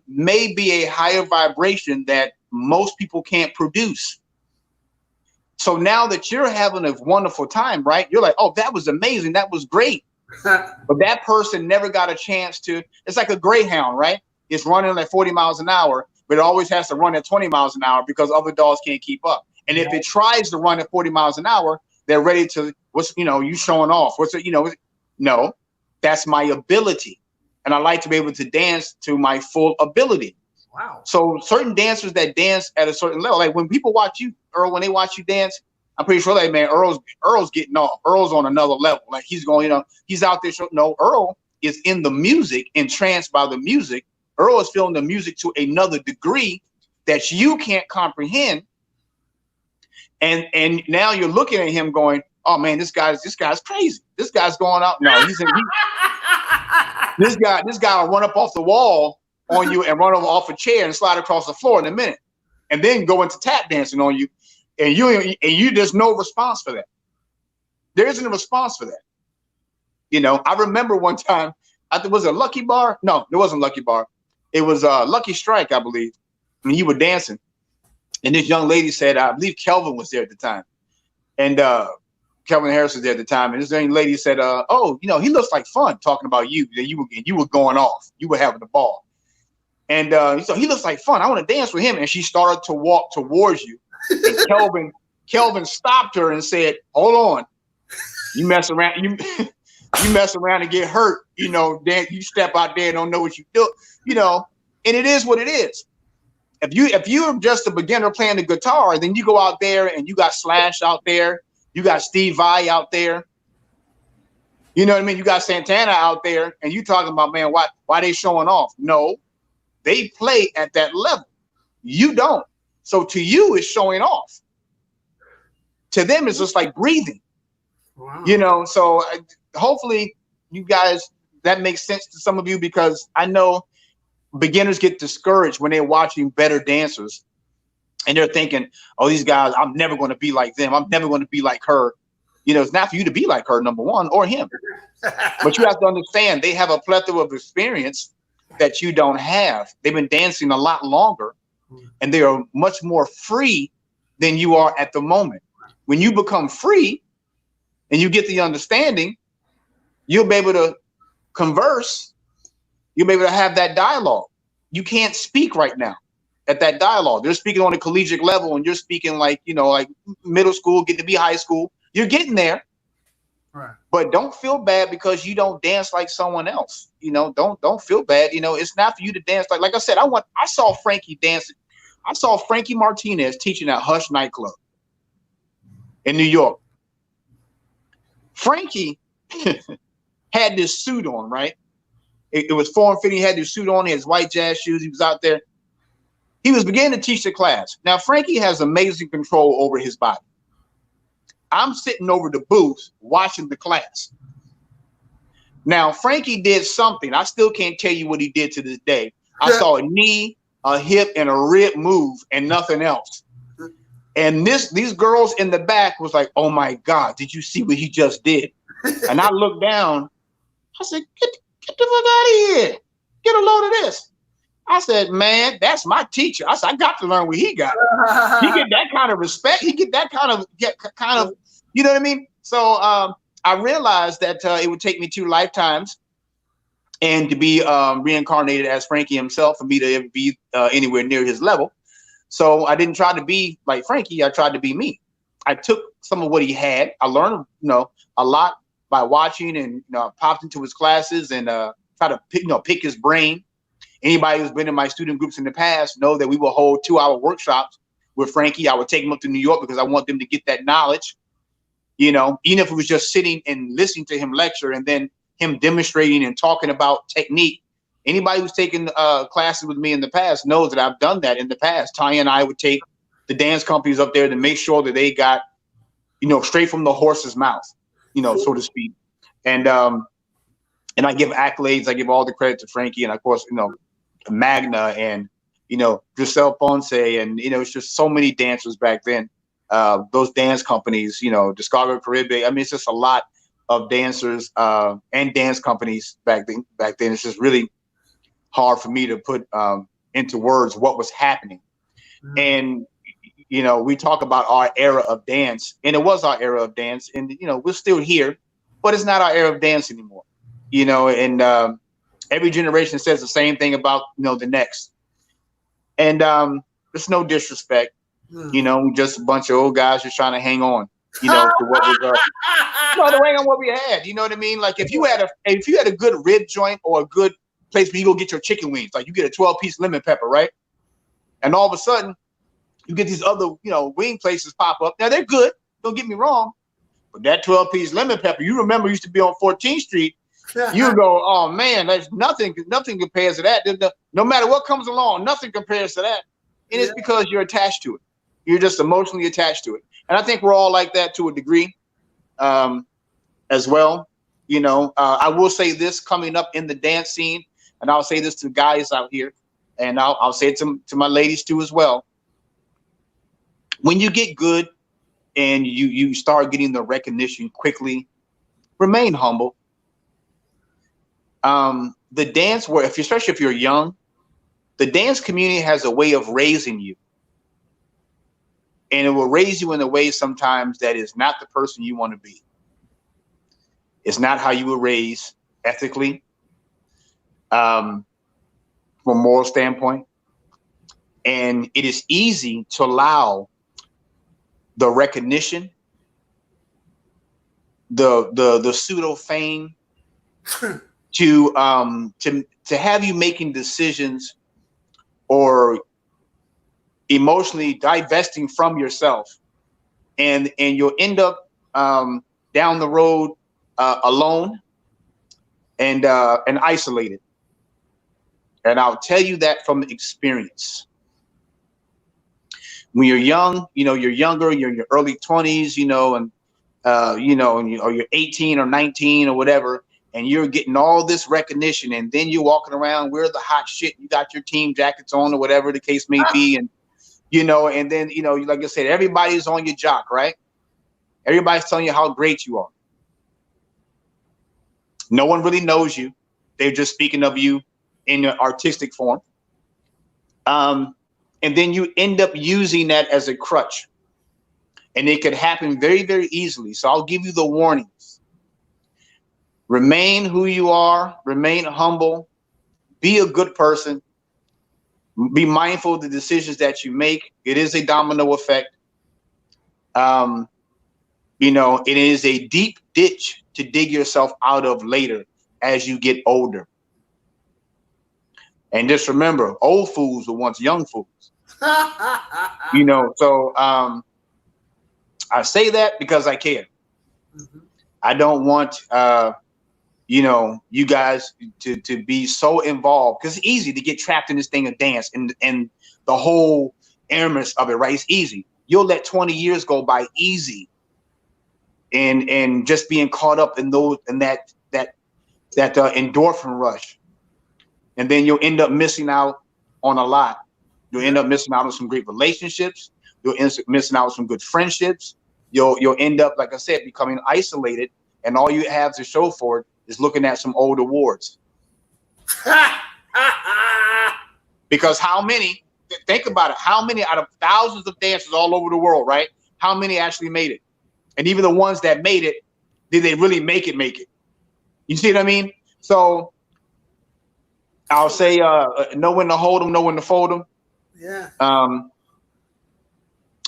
may be a higher vibration that most people can't produce. So now that you're having a wonderful time, right? You're like, oh, that was amazing. That was great. But that person never got a chance to. It's like a greyhound, right? It's running at 40 miles an hour, but it always has to run at 20 miles an hour because other dogs can't keep up. And if it tries to run at 40 miles an hour, they're ready to, you showing off. No, that's my ability. And I like to be able to dance to my full ability. Wow. So certain dancers that dance at a certain level, like when people watch you, Earl, when they watch you dance, I'm pretty sure like, man, Earl's getting off. Earl's on another level. Like he's going, he's out there. No, Earl is in the music, entranced by the music. Earl is feeling the music to another degree that you can't comprehend. And now you're looking at him going, oh man, this guy's crazy. This guy's going out. No, this guy will run up off the wall on you and run off a chair and slide across the floor in a minute, and then go into tap dancing on you, and you there's no response for that. There isn't a response for that. You know, I remember one time, I think was it Lucky Bar? No, it wasn't Lucky Bar. It was Lucky Strike, I believe. When you were dancing, and this young lady said, I believe Kelvin was there at the time, and Kelvin Harris was there at the time, and this young lady said, "Oh, he looks like fun." Talking about you, that you were going off, you were having the ball, and so he looks like fun. I want to dance with him, and she started to walk towards you, and Kelvin stopped her and said, "Hold on, you mess around, you mess around and get hurt. Then you step out there and don't know what you do, And it is what it is. If you're just a beginner playing the guitar, then you go out there and you got Slash out there. You got Steve Vai out there. You know what I mean? You got Santana out there, and you talking about, man, why they showing off? No, they play at that level. You don't. So to you, it's showing off. To them, it's just like breathing. Wow. So hopefully you guys, that makes sense to some of you, because I know beginners get discouraged when they're watching better dancers. And they're thinking, oh, these guys, I'm never going to be like them. I'm never going to be like her. It's not for you to be like her, number one, or him. But you have to understand, they have a plethora of experience that you don't have. They've been dancing a lot longer, and they are much more free than you are at the moment. When you become free and you get the understanding, you'll be able to converse. You'll be able to have that dialogue. You can't speak right now. At that dialogue, they're speaking on a collegiate level, and you're speaking like middle school, getting to be high school. You're getting there,
Right.
But don't feel bad because you don't dance like someone else. Don't feel bad. It's not for you to dance like I said, I saw Frankie dancing. I saw Frankie Martinez teaching at Hush nightclub in New York. Frankie had this suit on, right? It was form-fitting. He had this suit on, his white jazz shoes. He was out there. He was beginning to teach the class. Now, Frankie has amazing control over his body. I'm sitting over the booth watching the class. Now, Frankie did something. I still can't tell you what he did to this day. I saw a knee, a hip, and a rib move and nothing else. And these girls in the back was like, oh my God, did you see what he just did? And I looked down. I said, get the fuck out of here. Get a load of this. I said, man, that's my teacher. I said, I got to learn what he got. He get that kind of respect. He get that kind of, you know what I mean? So I realized that it would take me 2 lifetimes and to be reincarnated as Frankie himself for me to ever be anywhere near his level. So I didn't try to be like Frankie. I tried to be me. I took some of what he had. I learned, a lot by watching and popped into his classes and try to pick his brain. Anybody who's been in my student groups in the past know that we will hold 2-hour workshops with Frankie. I would take him up to New York because I want them to get that knowledge. Even if it was just sitting and listening to him lecture and then him demonstrating and talking about technique. Anybody who's taken classes with me in the past knows that I've done that in the past. Tanya and I would take the dance companies up there to make sure that they got, straight from the horse's mouth, so to speak. And I give accolades. I give all the credit to Frankie and of course, Magna and, Giselle Ponce and, it's just so many dancers back then. Those dance companies, Discover Caribbean. I mean, it's just a lot of dancers and dance companies back then. It's just really hard for me to put into words what was happening. Mm-hmm. And, we talk about our era of dance, and it was our era of dance, and, we're still here, but it's not our era of dance anymore, and every generation says the same thing about, the next. And it's no disrespect, just a bunch of old guys just trying to hang on, to what was to hang on what we had. You know what I mean? Like if you had a good rib joint or a good place where you go get your chicken wings, like you get a 12-piece lemon pepper, right? And all of a sudden you get these other, wing places pop up. Now they're good, don't get me wrong, but that 12-piece lemon pepper, you remember used to be on 14th Street. You go, oh man, there's nothing compares to that. No matter what comes along, nothing compares to that. And it's because you're attached to it. You're just emotionally attached to it. And I think we're all like that to a degree as well. I will say this coming up in the dance scene, and I'll say this to guys out here, and I'll say it to my ladies too as well. When you get good and you start getting the recognition quickly, remain humble. The dance world, especially if you're young, the dance community has a way of raising you. And it will raise you in a way sometimes that is not the person you want to be. It's not how you were raised ethically, from a moral standpoint. And it is easy to allow the recognition, the pseudo fame to have you making decisions or emotionally divesting from yourself, and you'll end up down the road alone and isolated. And I'll tell you that from experience. When you're young, you're younger, you're in your early 20s, or you're 18 or 19 or whatever, and you're getting all this recognition, and then you're walking around, we're the hot shit, you got your team jackets on or whatever the case may be, and and then like I said, everybody's on your jock, right? Everybody's telling you how great you are. No one really knows you. They're just speaking of you in an artistic form. And then you end up using that as a crutch. And it could happen very, very easily. So I'll give you the warnings. Remain who you are. Remain humble. Be a good person. Be mindful of the decisions that you make. It is a domino effect. It is a deep ditch to dig yourself out of later as you get older. And just remember, old fools were once young fools. You know, so I say that because I care.
Mm-hmm.
I don't want you know, you guys to be so involved, because it's easy to get trapped in this thing of dance and the whole airness of it, right? It's easy. You'll let 20 years go by easy and just being caught up in those and that endorphin rush. And then you'll end up missing out on a lot. You'll end up missing out on some great relationships. You'll end up missing out on some good friendships. You'll end up, like I said, becoming isolated, and all you have to show for it is looking at some old awards. Because how many, think about it, how many out of thousands of dancers all over the world, right? How many actually made it? And even the ones that made it, did they really make it? You see what I mean? So I'll say know when to hold them, know when to fold them.
Yeah.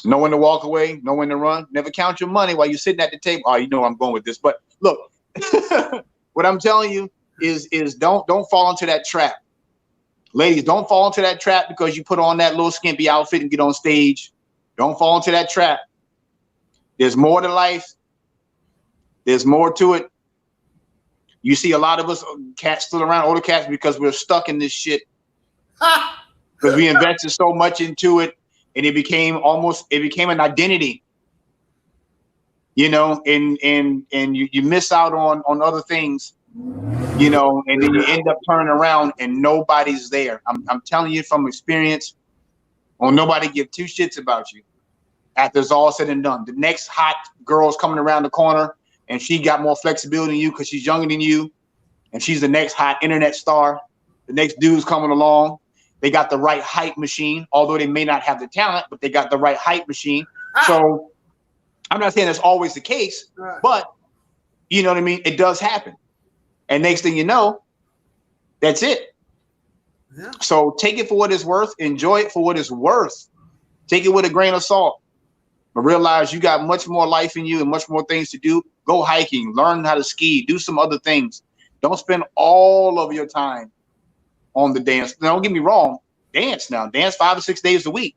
Know when to walk away, know when to run. Never count your money while you're sitting at the table. Oh, you know I'm going with this. But look, what I'm telling you is don't fall into that trap. Ladies, don't fall into that trap because you put on that little skimpy outfit and get on stage. Don't fall into that trap. There's more to life. There's more to it. You see a lot of us cats still around, older cats, because we're stuck in this shit. Because we invested so much into it, and it became an identity. You know, and you miss out on other things, you know, and then you end up turning around and nobody's there. I'm telling you from experience, won't nobody give two shits about you after it's all said and done. The next hot girl's coming around the corner, and she got more flexibility than you because she's younger than you, and she's the next hot internet star. The next dude's coming along. They got the right hype machine, although they may not have the talent, but they got the right hype machine. So I'm not saying that's always the case, but you know what I mean? It does happen. And next thing you know, that's it.
Yeah.
So take it for what it's worth. Enjoy it for what it's worth. Take it with a grain of salt. But realize you got much more life in you and much more things to do. Go hiking, learn how to ski, do some other things. Don't spend all of your time on the dance. Now, don't get me wrong. Dance now. Dance 5 or 6 days a week.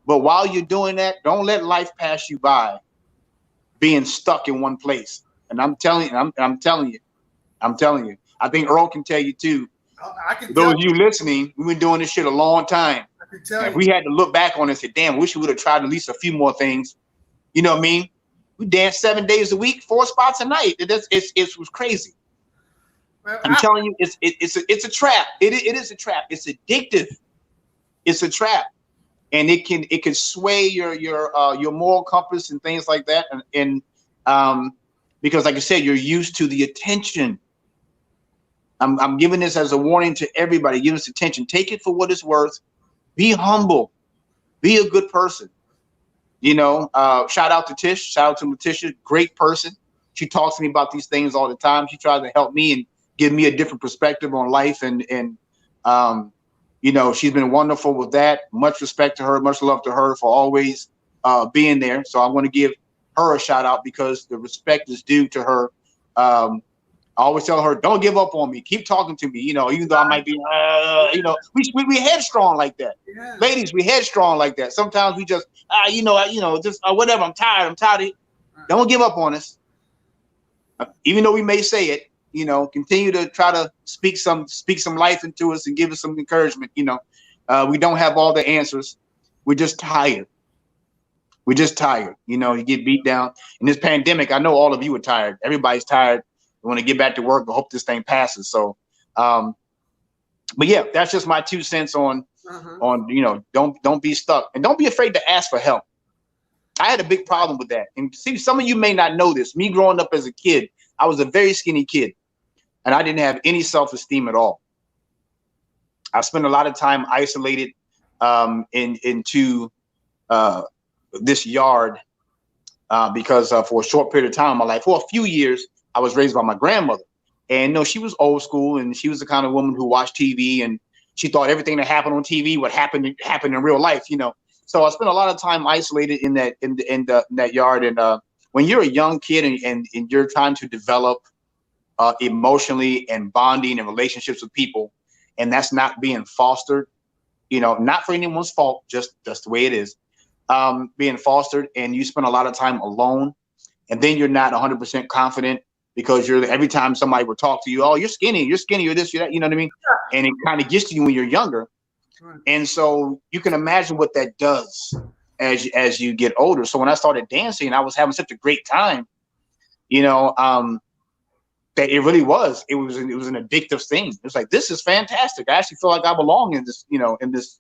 But while you're doing that, don't let life pass you by being stuck in one place. And I'm telling you. I think Earl can tell you too.
I can
Those
tell
of you listening, we've been doing this shit a long time.
I can tell
If
you.
we had to look back on it and say, damn, wish we would have tried at least a few more things. You know what I mean? We danced 7 days a week, 4 spots a night. It was crazy.
Man,
I'm telling you, it's a trap. It is a trap. It's addictive. It's a trap, and it can sway your moral compass and things like that. And because, like I said, you're used to the attention. I'm giving this as a warning to everybody. Give us attention. Take it for what it's worth. Be humble. Be a good person. You know, shout out to Tish. Shout out to Letitia. Great person. She talks to me about these things all the time. She tries to help me and give me a different perspective on life. And you know, she's been wonderful with that. Much respect to her. Much love to her for always being there. So I want to give her a shout out because the respect is due to her. I always tell her, don't give up on me. Keep talking to me. You know, even though I might be, you know, we headstrong like that.
Yeah.
Ladies, we headstrong like that. Sometimes we just, just whatever. I'm tired. I'm tired. Don't give up on us. Even though we may say it, you know, continue to try to speak some life into us and give us some encouragement. You know, we don't have all the answers. We're just tired. We're just tired. You know, you get beat down in this pandemic. I know all of you are tired. Everybody's tired. We want to get back to work. I hope this thing passes. So, but yeah, that's just my 2 cents on you know, don't be stuck and don't be afraid to ask for help. I had a big problem with that. And see, some of you may not know this. Me growing up as a kid, I was a very skinny kid and I didn't have any self-esteem at all. I spent a lot of time isolated into this yard because for a short period of time in my life, for a few years, I was raised by my grandmother. And no, she was old school and she was the kind of woman who watched TV and she thought everything that happened on TV would happen in real life, you know. So I spent a lot of time isolated in that yard. And when you're a young kid and you're trying to develop emotionally and bonding and relationships with people, and that's not being fostered, not for anyone's fault, just that's the way it is, being fostered, and you spend a lot of time alone, and then you're not 100% confident because every time somebody will talk to you, oh, you're skinny, you're this, you're that, you know what I mean? And it kind of gets to you when you're younger. And so you can imagine what that does as you get older. So when I started dancing, I was having such a great time, that it really was. It was an addictive thing. It was like, this is fantastic. I actually feel like I belong in this, in this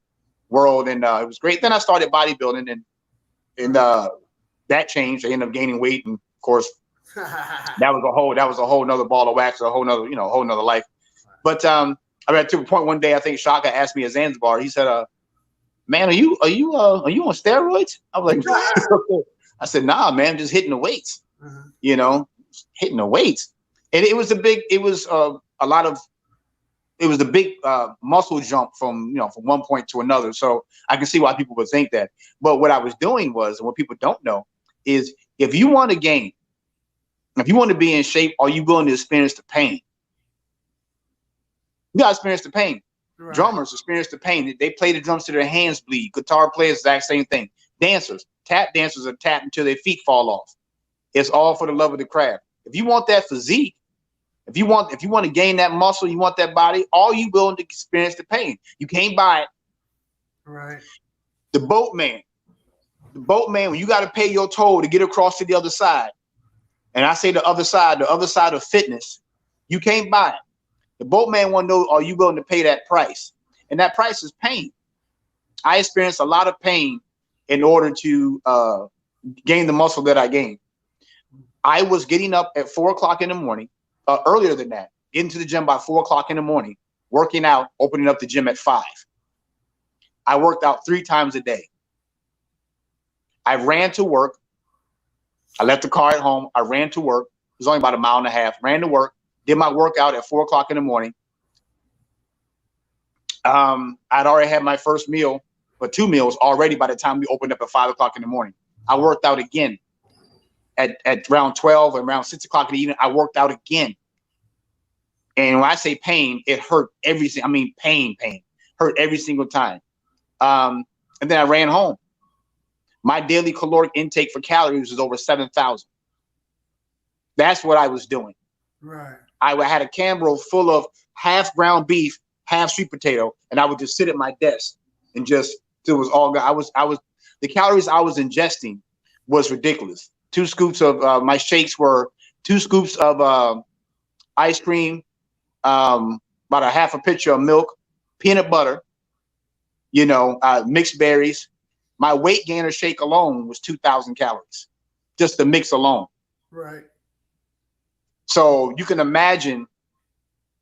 world, and it was great. Then I started bodybuilding, and that changed. I ended up gaining weight, and of course, that was a whole nother ball of wax, a whole nother life. But I got to a point one day, I think Shaka asked me at Zanzibar. He said, "Man, are you on steroids?" I was like, I said, "Nah, man, I'm just hitting the weights." Hitting the weights. And it was a big muscle jump from one point to another. So I can see why people would think that. But what I was doing was, and what people don't know, is if you want to gain, if you want to be in shape, are you going to experience the pain? You got to experience the pain. Right. Drummers experience the pain. They play the drums till their hands bleed. Guitar players, exact same thing. Dancers, tap dancers are tapped until their feet fall off. It's all for the love of the craft. If you want that physique, if you want to gain that muscle, you want that body, all you willing to experience the pain. You can't buy it.
Right.
The boatman, when you got to pay your toll to get across to the other side, and I say the other side of fitness, you can't buy it. The boatman want to know, are you willing to pay that price? And that price is pain. I experienced a lot of pain in order to gain the muscle that I gained. I was getting up at 4 o'clock in the morning. Earlier than that, getting to the gym by 4 o'clock in the morning, working out, opening up the gym at 5. I worked out 3 times a day. I ran to work. I left the car at home. I ran to work. It was only about a mile and a half. Ran to work, did my workout at 4 o'clock in the morning. I'd already had my first meal, or 2 meals already by the time we opened up at 5 o'clock in the morning. I worked out again. At around 12 and around 6 o'clock in the evening, I worked out again. And when I say pain, it hurt everything. I mean, pain, hurt every single time. And then I ran home. My daily caloric intake for calories was over 7,000. That's what I was doing. Right. I had a Cambro full of half ground beef, half sweet potato, and I would just sit at my desk and just, it was all good. The calories I was ingesting was ridiculous. 2 scoops of my shakes were 2 scoops of ice cream, about a half a pitcher of milk, peanut butter, mixed berries. My weight gainer shake alone was 2,000 calories, just the mix alone. Right. So you can imagine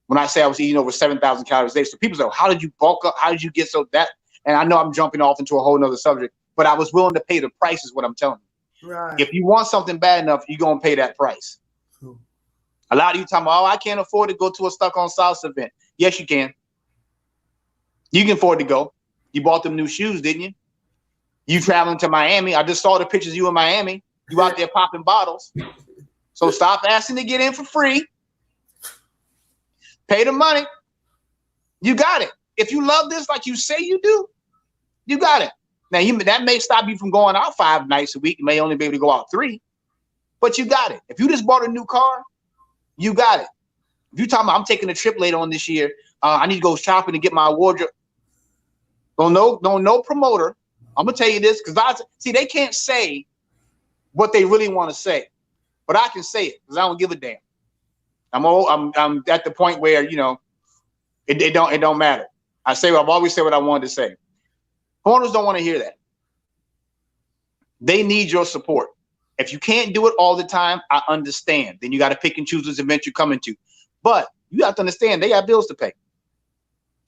when I say I was eating over 7,000 calories a day. So people say, how did you bulk up? How did you get so that? And I know I'm jumping off into a whole nother subject, but I was willing to pay the price is what I'm telling you. Right. If you want something bad enough, you're going to pay that price. Cool. A lot of you talking about, I can't afford to go to a Stuck on Salsa event. Yes, you can. You can afford to go. You bought them new shoes, didn't you? You traveling to Miami. I just saw the pictures of you in Miami. You out there popping bottles. So stop asking to get in for free. Pay the money. You got it. If you love this like you say you do, you got it. Now, that may stop you from going out 5 nights a week. You may only be able to go out 3, but you got it. If you just bought a new car, you got it. If you're talking about, I'm taking a trip later on this year, I need to go shopping to get my wardrobe. Don't no promoter. I'm going to tell you this because they can't say what they really want to say, but I can say it because I don't give a damn. I'm at the point where, it don't matter. I've always said what I wanted to say. Promoters don't want to hear that. They need your support. If you can't do it all the time, I understand. Then you got to pick and choose which event you're coming to. But you have to understand they got bills to pay.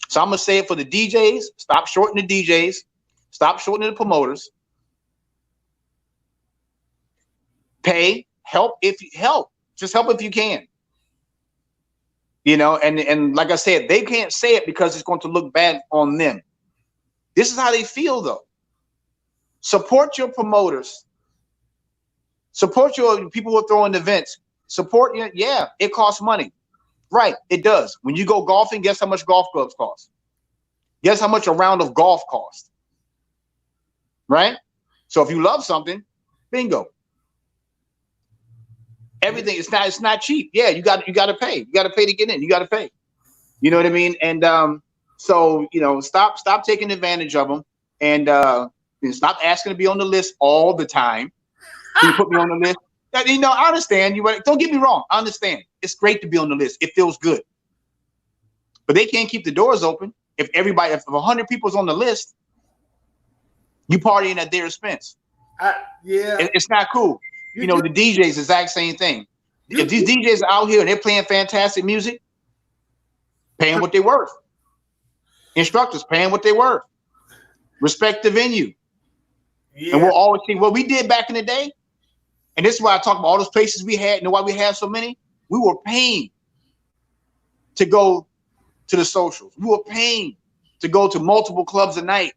So I'm going to say it for the DJs. Stop shorting the DJs. Stop shorting the promoters. Pay. Help if you help. Just help if you can. And like I said, they can't say it because it's going to look bad on them. This is how they feel, though. Support your promoters. Support your people who are throwing events. Support, yeah, it costs money. Right, it does. When you go golfing, guess how much golf clubs cost? Guess how much a round of golf costs? Right? So if you love something, bingo. Everything, it's not cheap. Yeah, you got to pay. You got to pay to get in. You got to pay. You know what I mean? And so, stop taking advantage of them, and stop asking to be on the list all the time. Can you put me on the list? I understand you. Don't get me wrong. I understand. It's great to be on the list. It feels good. But they can't keep the doors open. If 100 people's on the list, you partying at their expense.
Yeah.
It's not cool. The DJs, exact same thing. If these DJs are out here and they're playing fantastic music, paying what they're worth. Instructors paying what they're worth. Respect the venue. Yeah. And we'll always see what we did back in the day. And this is why I talk about all those places we had and why we have so many. We were paying to go to the socials. We were paying to go to multiple clubs a night.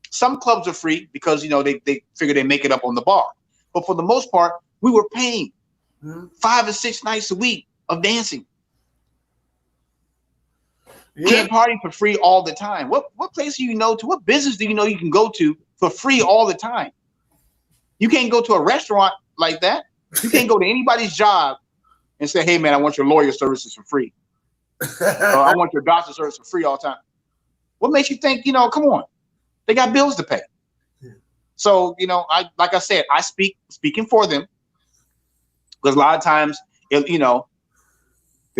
Some clubs are free because, they figure they make it up on the bar. But for the most part, we were paying 5 or 6 nights a week of dancing. Yeah. Can't party for free all the time. What place do you know to? What business do you know you can go to for free all the time? You can't go to a restaurant like that. You can't go to anybody's job and say, hey, man, I want your lawyer services for free. Or I want your doctor service for free all the time. What makes you think, come on, they got bills to pay. Yeah. So, like I said, I speaking for them because a lot of times, they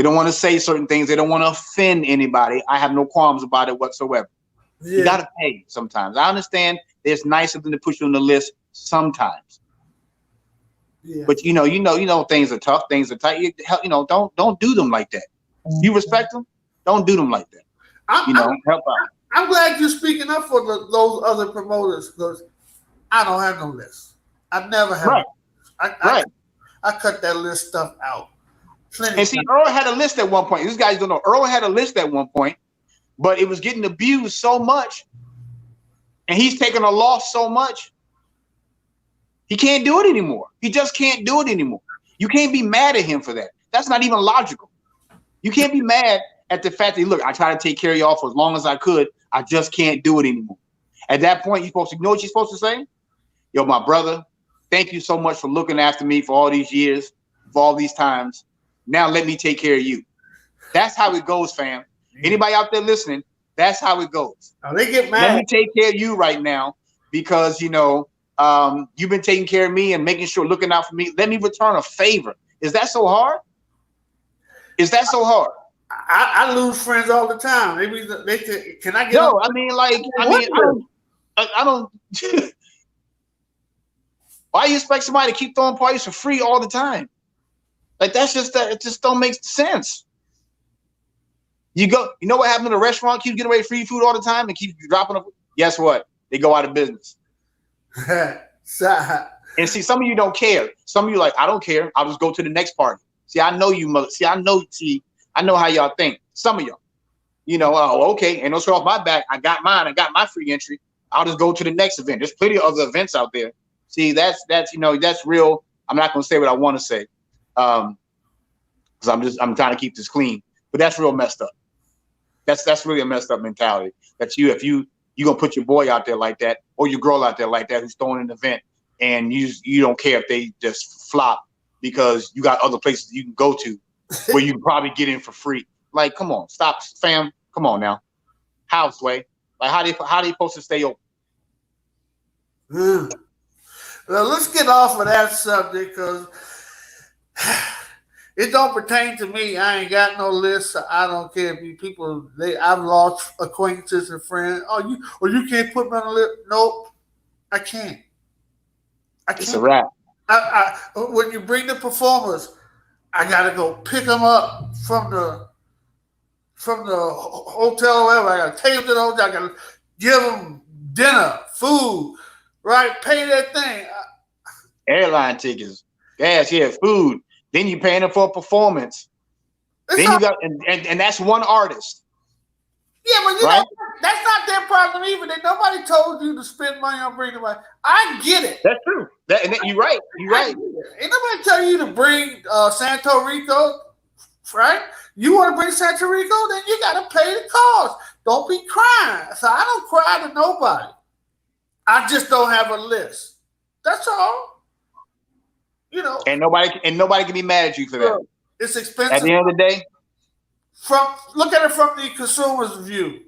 don't want to say certain things. They don't want to offend anybody. I have no qualms about it whatsoever. Yeah. You got to pay sometimes. I understand it's nice of them to put you on the list sometimes. Yeah. But things are tough. Things are tight. Don't do them like that. You respect them. Don't do them like that. Help out.
I'm glad you're speaking up for those other promoters because I don't have no list. I've never had.
Right.
I cut that list stuff out.
And see, Earl had a list at one point. These guys don't know. Earl had a list at one point, but it was getting abused so much, and he's taken a loss so much. He can't do it anymore. He just can't do it anymore. You can't be mad at him for that. That's not even logical. You can't be mad at the fact that, look, I tried to take care of y'all for as long as I could. I just can't do it anymore. At that point, you know what you're supposed to say? Yo, my brother, thank you so much for looking after me for all these years, for all these times. Now let me take care of you. That's how it goes, fam. Anybody out there listening, that's how it goes.
Oh, they get mad.
Let me take care of you right now because, you've been taking care of me and making sure, looking out for me. Let me return a favor. Is that so hard? Is that so hard?
I lose friends all the time. They say, can I get?
No, I don't. Why you expect somebody to keep throwing parties for free all the time? Like it just don't make sense. You know what happened to the restaurant? Keep getting away with free food all the time and keep dropping them. Guess what? They go out of business. And see, some of you don't care. Some of you like, I don't care. I'll just go to the next party. See, I know you, mother. See, I know how y'all think. Some of y'all, okay, and don't throw off my back. I got mine. I got my free entry. I'll just go to the next event. There's plenty of other events out there. See, that's real. I'm not gonna say what I want to say, because I'm trying to keep this clean. But that's real messed up. That's really a messed up mentality. That if you gonna put your boy out there like that or your girl out there like that who's throwing an event, and you don't care if they just flop because you got other places you can go to where you can probably get in for free. Like, come on, stop, fam. Come on now. Houseway. Like, how they supposed to stay open?
Well, let's get off of that subject because it don't pertain to me. I ain't got no list. I don't care if people. I've lost acquaintances and friends. You can't put me on the list. Nope, I can't.
It's a wrap.
When you bring the performers, I gotta go pick them up from the hotel or whatever. I gotta take them to the hotel. I gotta give them dinner, food, right? Pay that thing.
Airline tickets, gas, food. Then you paying them for a performance. Then you got and that's one artist.
Yeah, but that's not their problem either. Nobody told you to spend money on bringing money. I get it.
That's true. You're right. You're right.
Ain't nobody tell you to bring Santo Rico, right? You want to bring Santo Rico, then you got to pay the cost. Don't be crying. So I don't cry to nobody. I just don't have a list. That's all. You know.
And nobody can be mad at you for that.
It's expensive.
At the end of the day,
look at it from the consumer's view.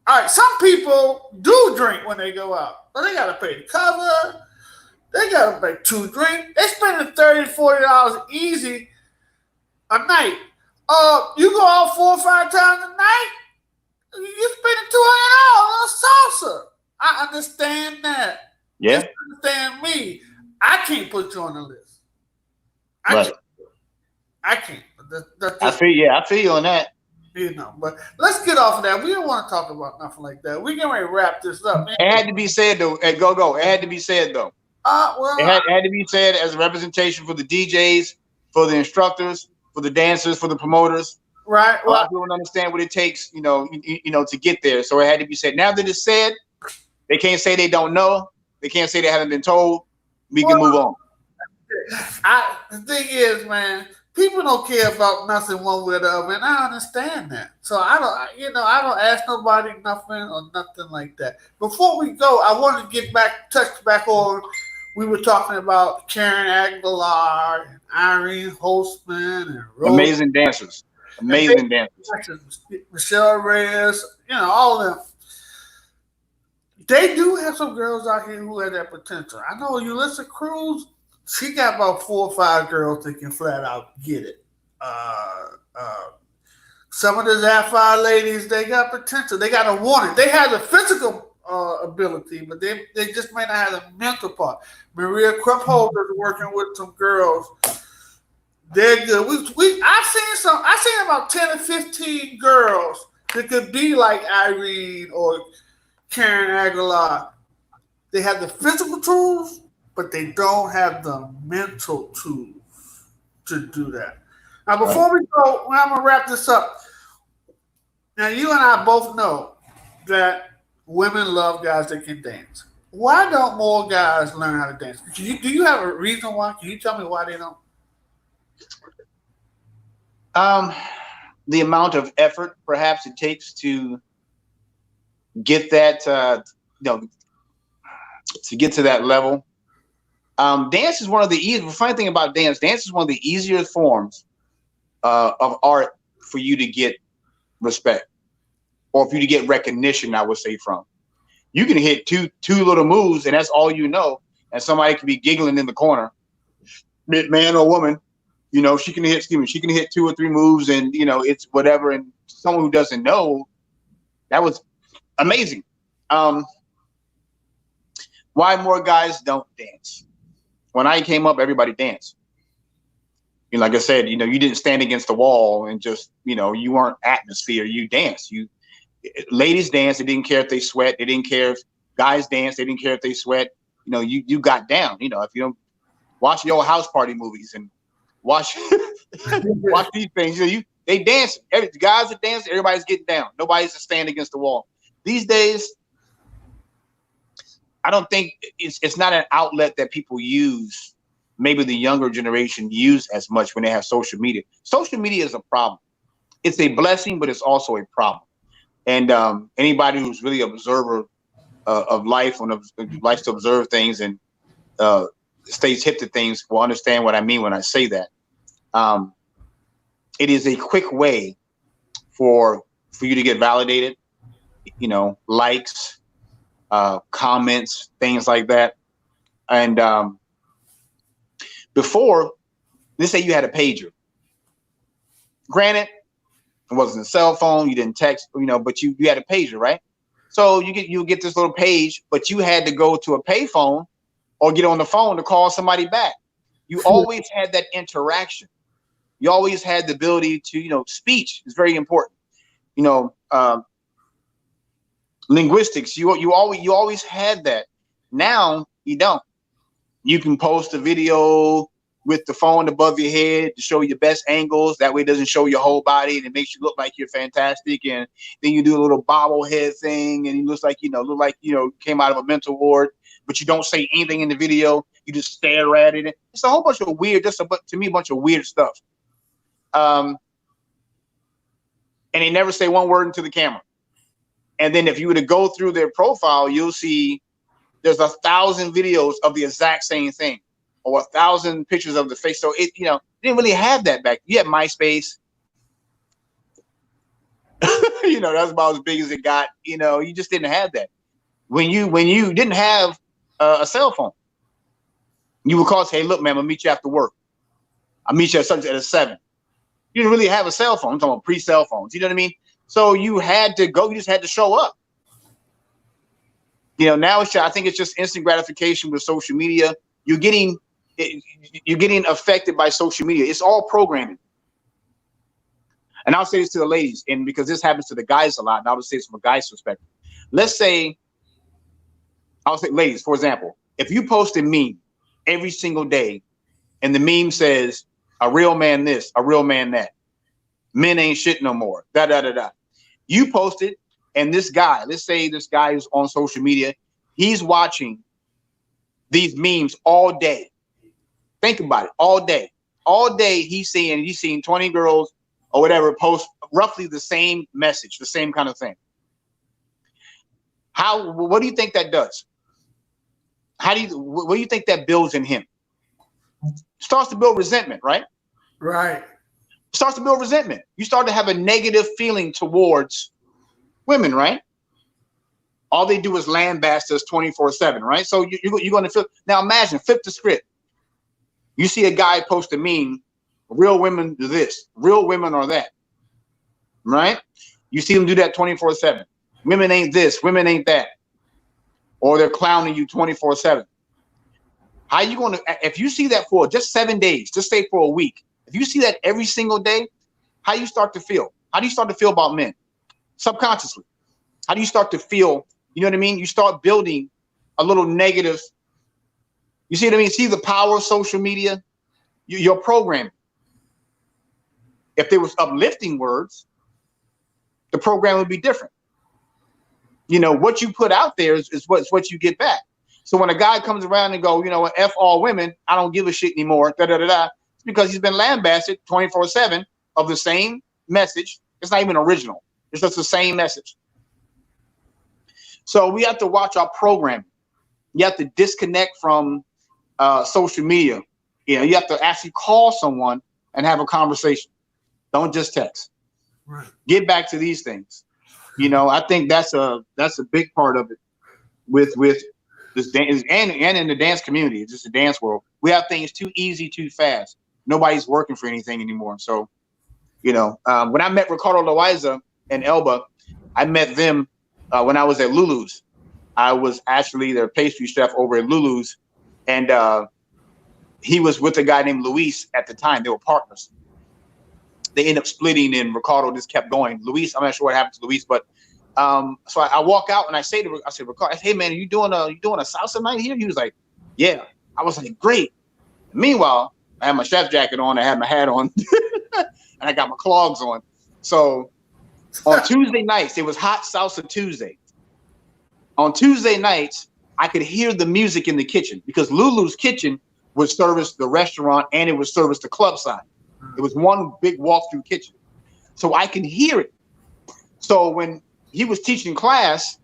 All right, some people do drink when they go out, but they got to pay the cover. They got to pay 2 drinks. They spending $30, $40 easy a night. You go out 4 or 5 times a night, you spending $200 on salsa. I understand that.
Yeah.
Just understand me. I can't put you on the list. I can't.
I feel you on that.
You know, but let's get off of that. We don't want to talk about nothing like that. We can wrap this up. Man.
It had to be said though. Go. It had to be said though. It had to be said as a representation for the DJs, for the instructors, for the dancers, for the promoters.
Right.
A lot of people don't understand what it takes, you know, to get there. So it had to be said. Now that it's said, they can't say they don't know. They can't say they haven't been told. We can move on.
The thing is, man, people don't care about nothing one way or the other, and I understand that. So I don't ask nobody nothing or nothing like that. Before we go, I want to touch back on. We were talking about Karen Aguilar, and Irene Holtzman, and Rose.
Amazing dancers.
Michelle Reyes, all of them. They do have some girls out here who have that potential. I know Ulysses Cruz, she got about 4 or 5 girls that can flat out get it. Some of the Sapphire ladies, they got potential. They got a warning. They have the physical ability, but they just may not have the mental part. Maria Krupholder is working with some girls. They're good. I've seen about 10 or 15 girls that could be like Irene or Karen Aguilar. They have the physical tools, but they don't have the mental tools to do that. Now, before we go, I'm going to wrap this up. Now, you and I both know that women love guys that can dance. Why don't more guys learn how to dance? Do you have a reason why? Can you tell me why they don't?
The amount of effort perhaps it takes to get that, to get to that level. Dance is one of the easiest. The funny thing about dance is one of the easiest forms of art for you to get respect, or for you to get recognition, I would say, from. You can hit two little moves, and that's all you know, and somebody could be giggling in the corner, man or woman. She can hit 2 or 3 moves, and it's whatever. And someone who doesn't know, that was amazing. Why more guys don't dance? When I came up, everybody danced. Like I said, you didn't stand against the wall and just, you weren't atmosphere. You danced. Ladies danced. They didn't care if they sweat. They didn't care if guys danced. They didn't care if they sweat. You got down. If you don't watch the old house party movies and watch these things, they dance. The guys are dancing. Everybody's getting down. Nobody's to stand against the wall. These days, I don't think it's not an outlet that people use. Maybe the younger generation use as much when they have social media. Social media is a problem. It's a blessing, but it's also a problem. And anybody who's really an observer of life, likes to observe things and stays hip to things, will understand what I mean when I say that. It is a quick way for you to get validated, likes, comments, things like that. And before, let's say you had a pager. Granted, it wasn't a cell phone, you didn't text, but you had a pager, right? So you get this little page, but you had to go to a payphone or get on the phone to call somebody back. You always had that interaction. You always had the ability to, speech is very important. Linguistics, you always had that. Now you don't. You can post a video with the phone above your head to show your best angles. That way it doesn't show your whole body and it makes you look like you're fantastic. And then you do a little bobblehead thing and you look like, came out of a mental ward. but you don't say anything in the video. You just stare at it. It's a whole bunch of weird, to me, a bunch of weird stuff. And they never say one word into the camera. And then if you were to go through their profile, you'll see there's 1,000 videos of the exact same thing, or 1,000 pictures of the face. So it, didn't really have that back. You had MySpace. That's about as big as it got. You just didn't have that. When you didn't have a cell phone, you would call and say, hey, look, man, I'm gonna meet you after work. I'll meet you at 7. You didn't really have a cell phone. I'm talking about pre-cell phones. You know what I mean? So you had to go. You just had to show up. Now I think it's just instant gratification with social media. You're getting affected by social media. It's all programming. And I'll say this to the ladies, and because this happens to the guys a lot, and I'll just say this from a guy's perspective. Let's say, I'll say, ladies, for example, if you post a meme every single day, and the meme says, a real man this, a real man that, men ain't shit no more, da da da da. You post it, and this guy, let's say this guy is on social media, he's watching these memes all day. Think about it, all day. All day he's seeing 20 girls or whatever post roughly the same message, the same kind of thing. What do you think that does? What do you think that builds in him? Starts to build resentment, right?
Right.
Starts to build resentment. You start to have a negative feeling towards women, right? All they do is lambast us 24/7, right? So you're going to feel. Now imagine, flip the script. You see a guy post a meme, real women do this, real women are that, right? You see them do that 24/7. Women ain't this, women ain't that. Or they're clowning you 24/7. How you going to, if you see that for just 7 days, just say for a week, if you see that every single day, how you start to feel? How do you start to feel about men? Subconsciously. How do you start to feel? You know what I mean? You start building a little negative. You see what I mean? See the power of social media? You're programming. If there was uplifting words, the program would be different. What you put out there is what you get back. So when a guy comes around and go, F all women, I don't give a shit anymore, da da da da, it's because he's been lambasted 24/7 of the same message. It's not even original. It's just the same message. So we have to watch our programming. You have to disconnect from social media. You have to actually call someone and have a conversation. Don't just text.
Right.
Get back to these things. I think that's a big part of it with this dance and in the dance community. It's just the dance world. We have things too easy, too fast. Nobody's working for anything anymore. So, when I met Ricardo Loaiza and Elba, I met them when I was at Lulu's. I was actually their pastry chef over at Lulu's, and he was with a guy named Luis at the time. They were partners. They ended up splitting, and Ricardo just kept going. Luis, I'm not sure what happened to Luis, but so I walk out and I said, Ricardo, hey man, are you doing a salsa night here? He was like, yeah. I was like, great. Meanwhile, I had my chef jacket on, I had my hat on, and I got my clogs on. So on Tuesday nights, it was Hot Salsa Tuesday. On Tuesday nights, I could hear the music in the kitchen because Lulu's kitchen would service the restaurant and it would service the club side. It was one big walk-through kitchen. So I can hear it. So when he was teaching class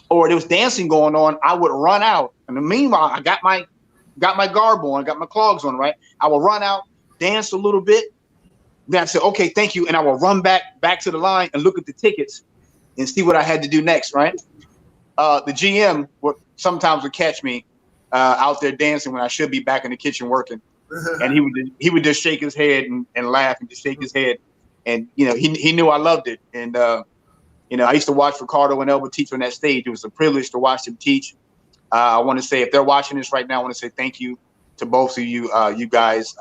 or there was dancing going on, I would run out. And meanwhile, I got my garb on, got my clogs on, right? I will run out, dance a little bit. Then I said, okay, thank you. And I will run back to the line and look at the tickets and see what I had to do next, right? The GM sometimes would catch me out there dancing when I should be back in the kitchen working. And he would just shake his head and laugh and just shake his head. And, he knew I loved it. And, I used to watch Ricardo and Elba teach on that stage. It was a privilege to watch them teach. I want to say, if they're watching this right now, I want to say thank you to both of you, you guys,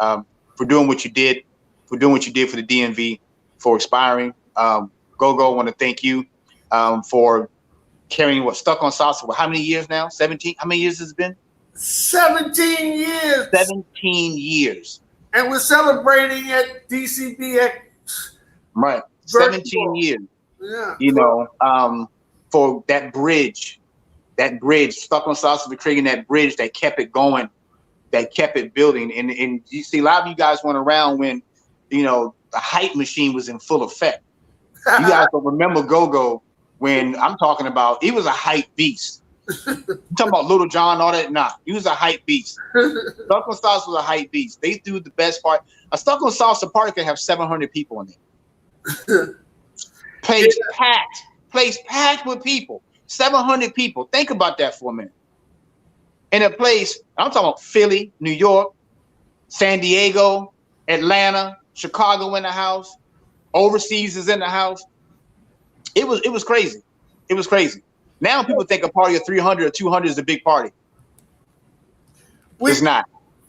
for doing what you did, for the DMV, for inspiring. Go-Go, I want to thank you for carrying Stuck on Salsa. How many years now? 17? How many years has it been?
17 years.
17 years.
And we're celebrating at DCBX.
Right. 17 years.
Yeah.
For that bridge that bridge, Stuck on Salsa for creating that bridge that kept it going, that kept it building. And you see, a lot of you guys went around when, you know, the hype machine was in full effect. You guys don't remember Go-Go when I'm talking about, he was a hype beast. You talking about Little John, all that? Nah, he was a hype beast. Stuck on Salsa was a hype beast. They threw the best part. A Stuck on Salsa party could have 700 people in it. Place packed with people. 700 people. Think about that for a minute. In a place, I'm talking about Philly, New York, San Diego, Atlanta, Chicago in the house, overseas is in the house. It was crazy. It was crazy. Now people think a party of 300 or 200 is a big party. It's not.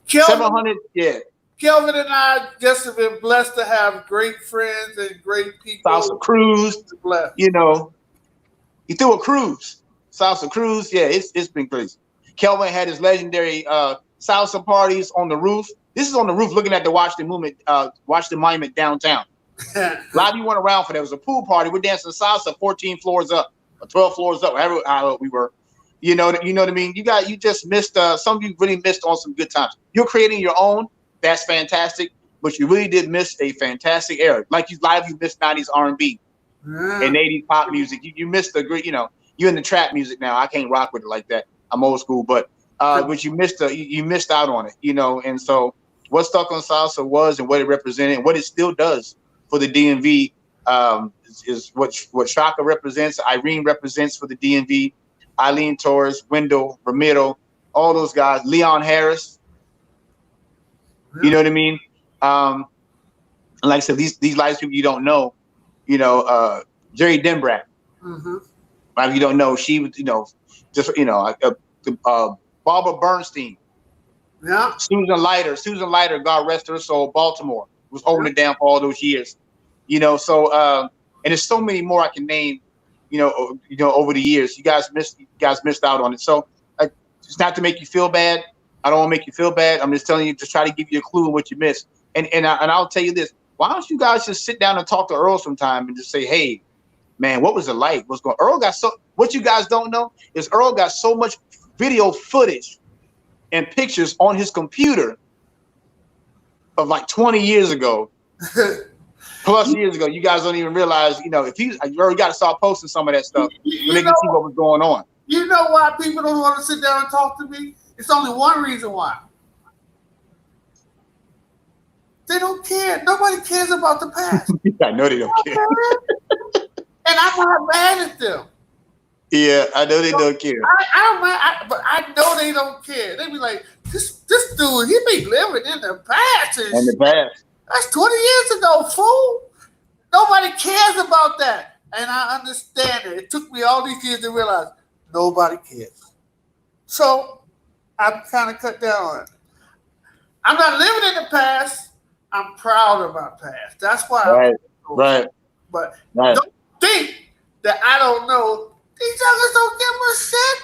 700, yeah.
Kelvin and I just have been blessed to have great friends and great people.
Salsa cruise, you know. He threw a cruise. Salsa cruise, yeah, it's been crazy. Kelvin had his legendary salsa parties on the roof. This is on the roof looking at the Washington Monument downtown. A lot of you went around for that. It was a pool party. We're dancing salsa 14 floors up, or 12 floors up, however we were. You know what I mean? You just missed, some of you really missed on some good times. You're creating your own. That's fantastic. But you really did miss a fantastic era. Like you missed 90s R&B and 80s pop music. You missed the great, you know, you're in the trap music now. I can't rock with it like that. I'm old school, but you missed out on it, you know. And so what Stuck on Salsa was and what it represented and what it still does for the DMV is what Shaka represents, Irene represents for the DMV, Eileen Torres, Wendell, Ramiro, all those guys, Leon Harris. You know what I mean? And like I said, these lights people you don't know, you know, Jerry Dembrat. Like you don't know, she was, you know, just, you know, Barbara Bernstein.
Yeah.
Susan Leiter, God rest her soul, Baltimore, was holding it down for all those years. You know, so and there's so many more I can name, you know, over the years. You guys missed out on it. So it's not to make you feel bad. I don't want to make you feel bad. I'm just telling you, just try to give you a clue of what you missed. And I'll tell you this. Why don't you guys just sit down and talk to Earl sometime and just say, hey, man, what was it like? What's going on? Earl got what you guys don't know is Earl got so much video footage and pictures on his computer of like 20 years ago, plus years ago. You guys don't even realize, you know, if you already got to start posting some of that stuff so they can see what was going on.
You know why people don't want to sit down and talk to me? It's only one reason why. They don't care. Nobody cares about the past.
I know they don't care.
And I'm not mad at them.
Yeah, I know they don't care.
I don't mind, but I know they don't care. They be like, this dude, he be living in the past.
In the past.
That's 20 years ago, fool. Nobody cares about that. And I understand it. It took me all these years to realize nobody cares. So I've kind of cut down on it. I'm not living in the past. I'm proud of my past. That's why.
Right.
But don't think that I don't know. These youngers don't give a shit.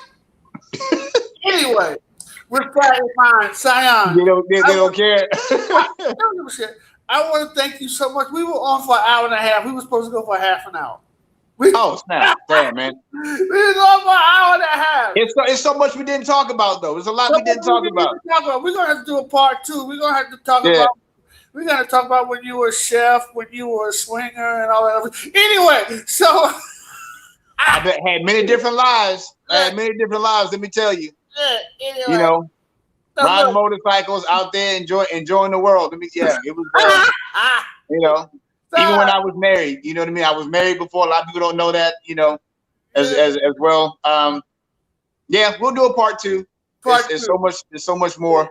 Anyway, with that in mind, Sion.
They don't care.
I don't give a shit. I want to thank you so much. We were on for an hour and a half. We were supposed to go for half an hour.
Oh, snap. Damn, man.
We were going for an hour and a half.
It's so much we didn't talk about, though. There's a lot we didn't talk about.
We're going to have to do a part 2. We're going to have to talk about. We're going to talk about when you were a chef, when you were a swinger, and all that. Anyway, so
I had many different lives. Let me tell you.
Anyway.
You know, riding motorcycles out there, enjoying the world. It was, you know, even when I was married. You know what I mean? I was married before. A lot of people don't know that. You know, as well. Yeah, we'll do a part 2. There's so much more.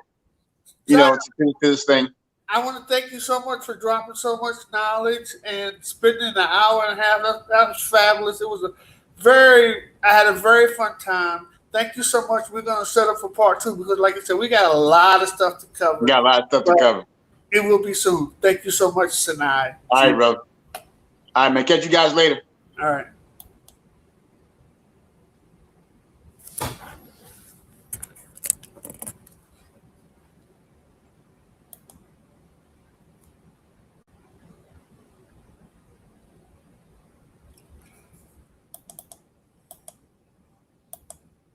You know, to this thing.
I want to thank you so much for dropping so much knowledge and spending an hour and a half. That was fabulous. It was I had a very fun time. Thank you so much. We're going to set up for part 2 because, like I said, we got a lot of stuff to cover.
We got a lot of stuff to cover.
It will be soon. Thank you so much, Sinai.
All right, bro. All right, man. Catch you guys later.
All right.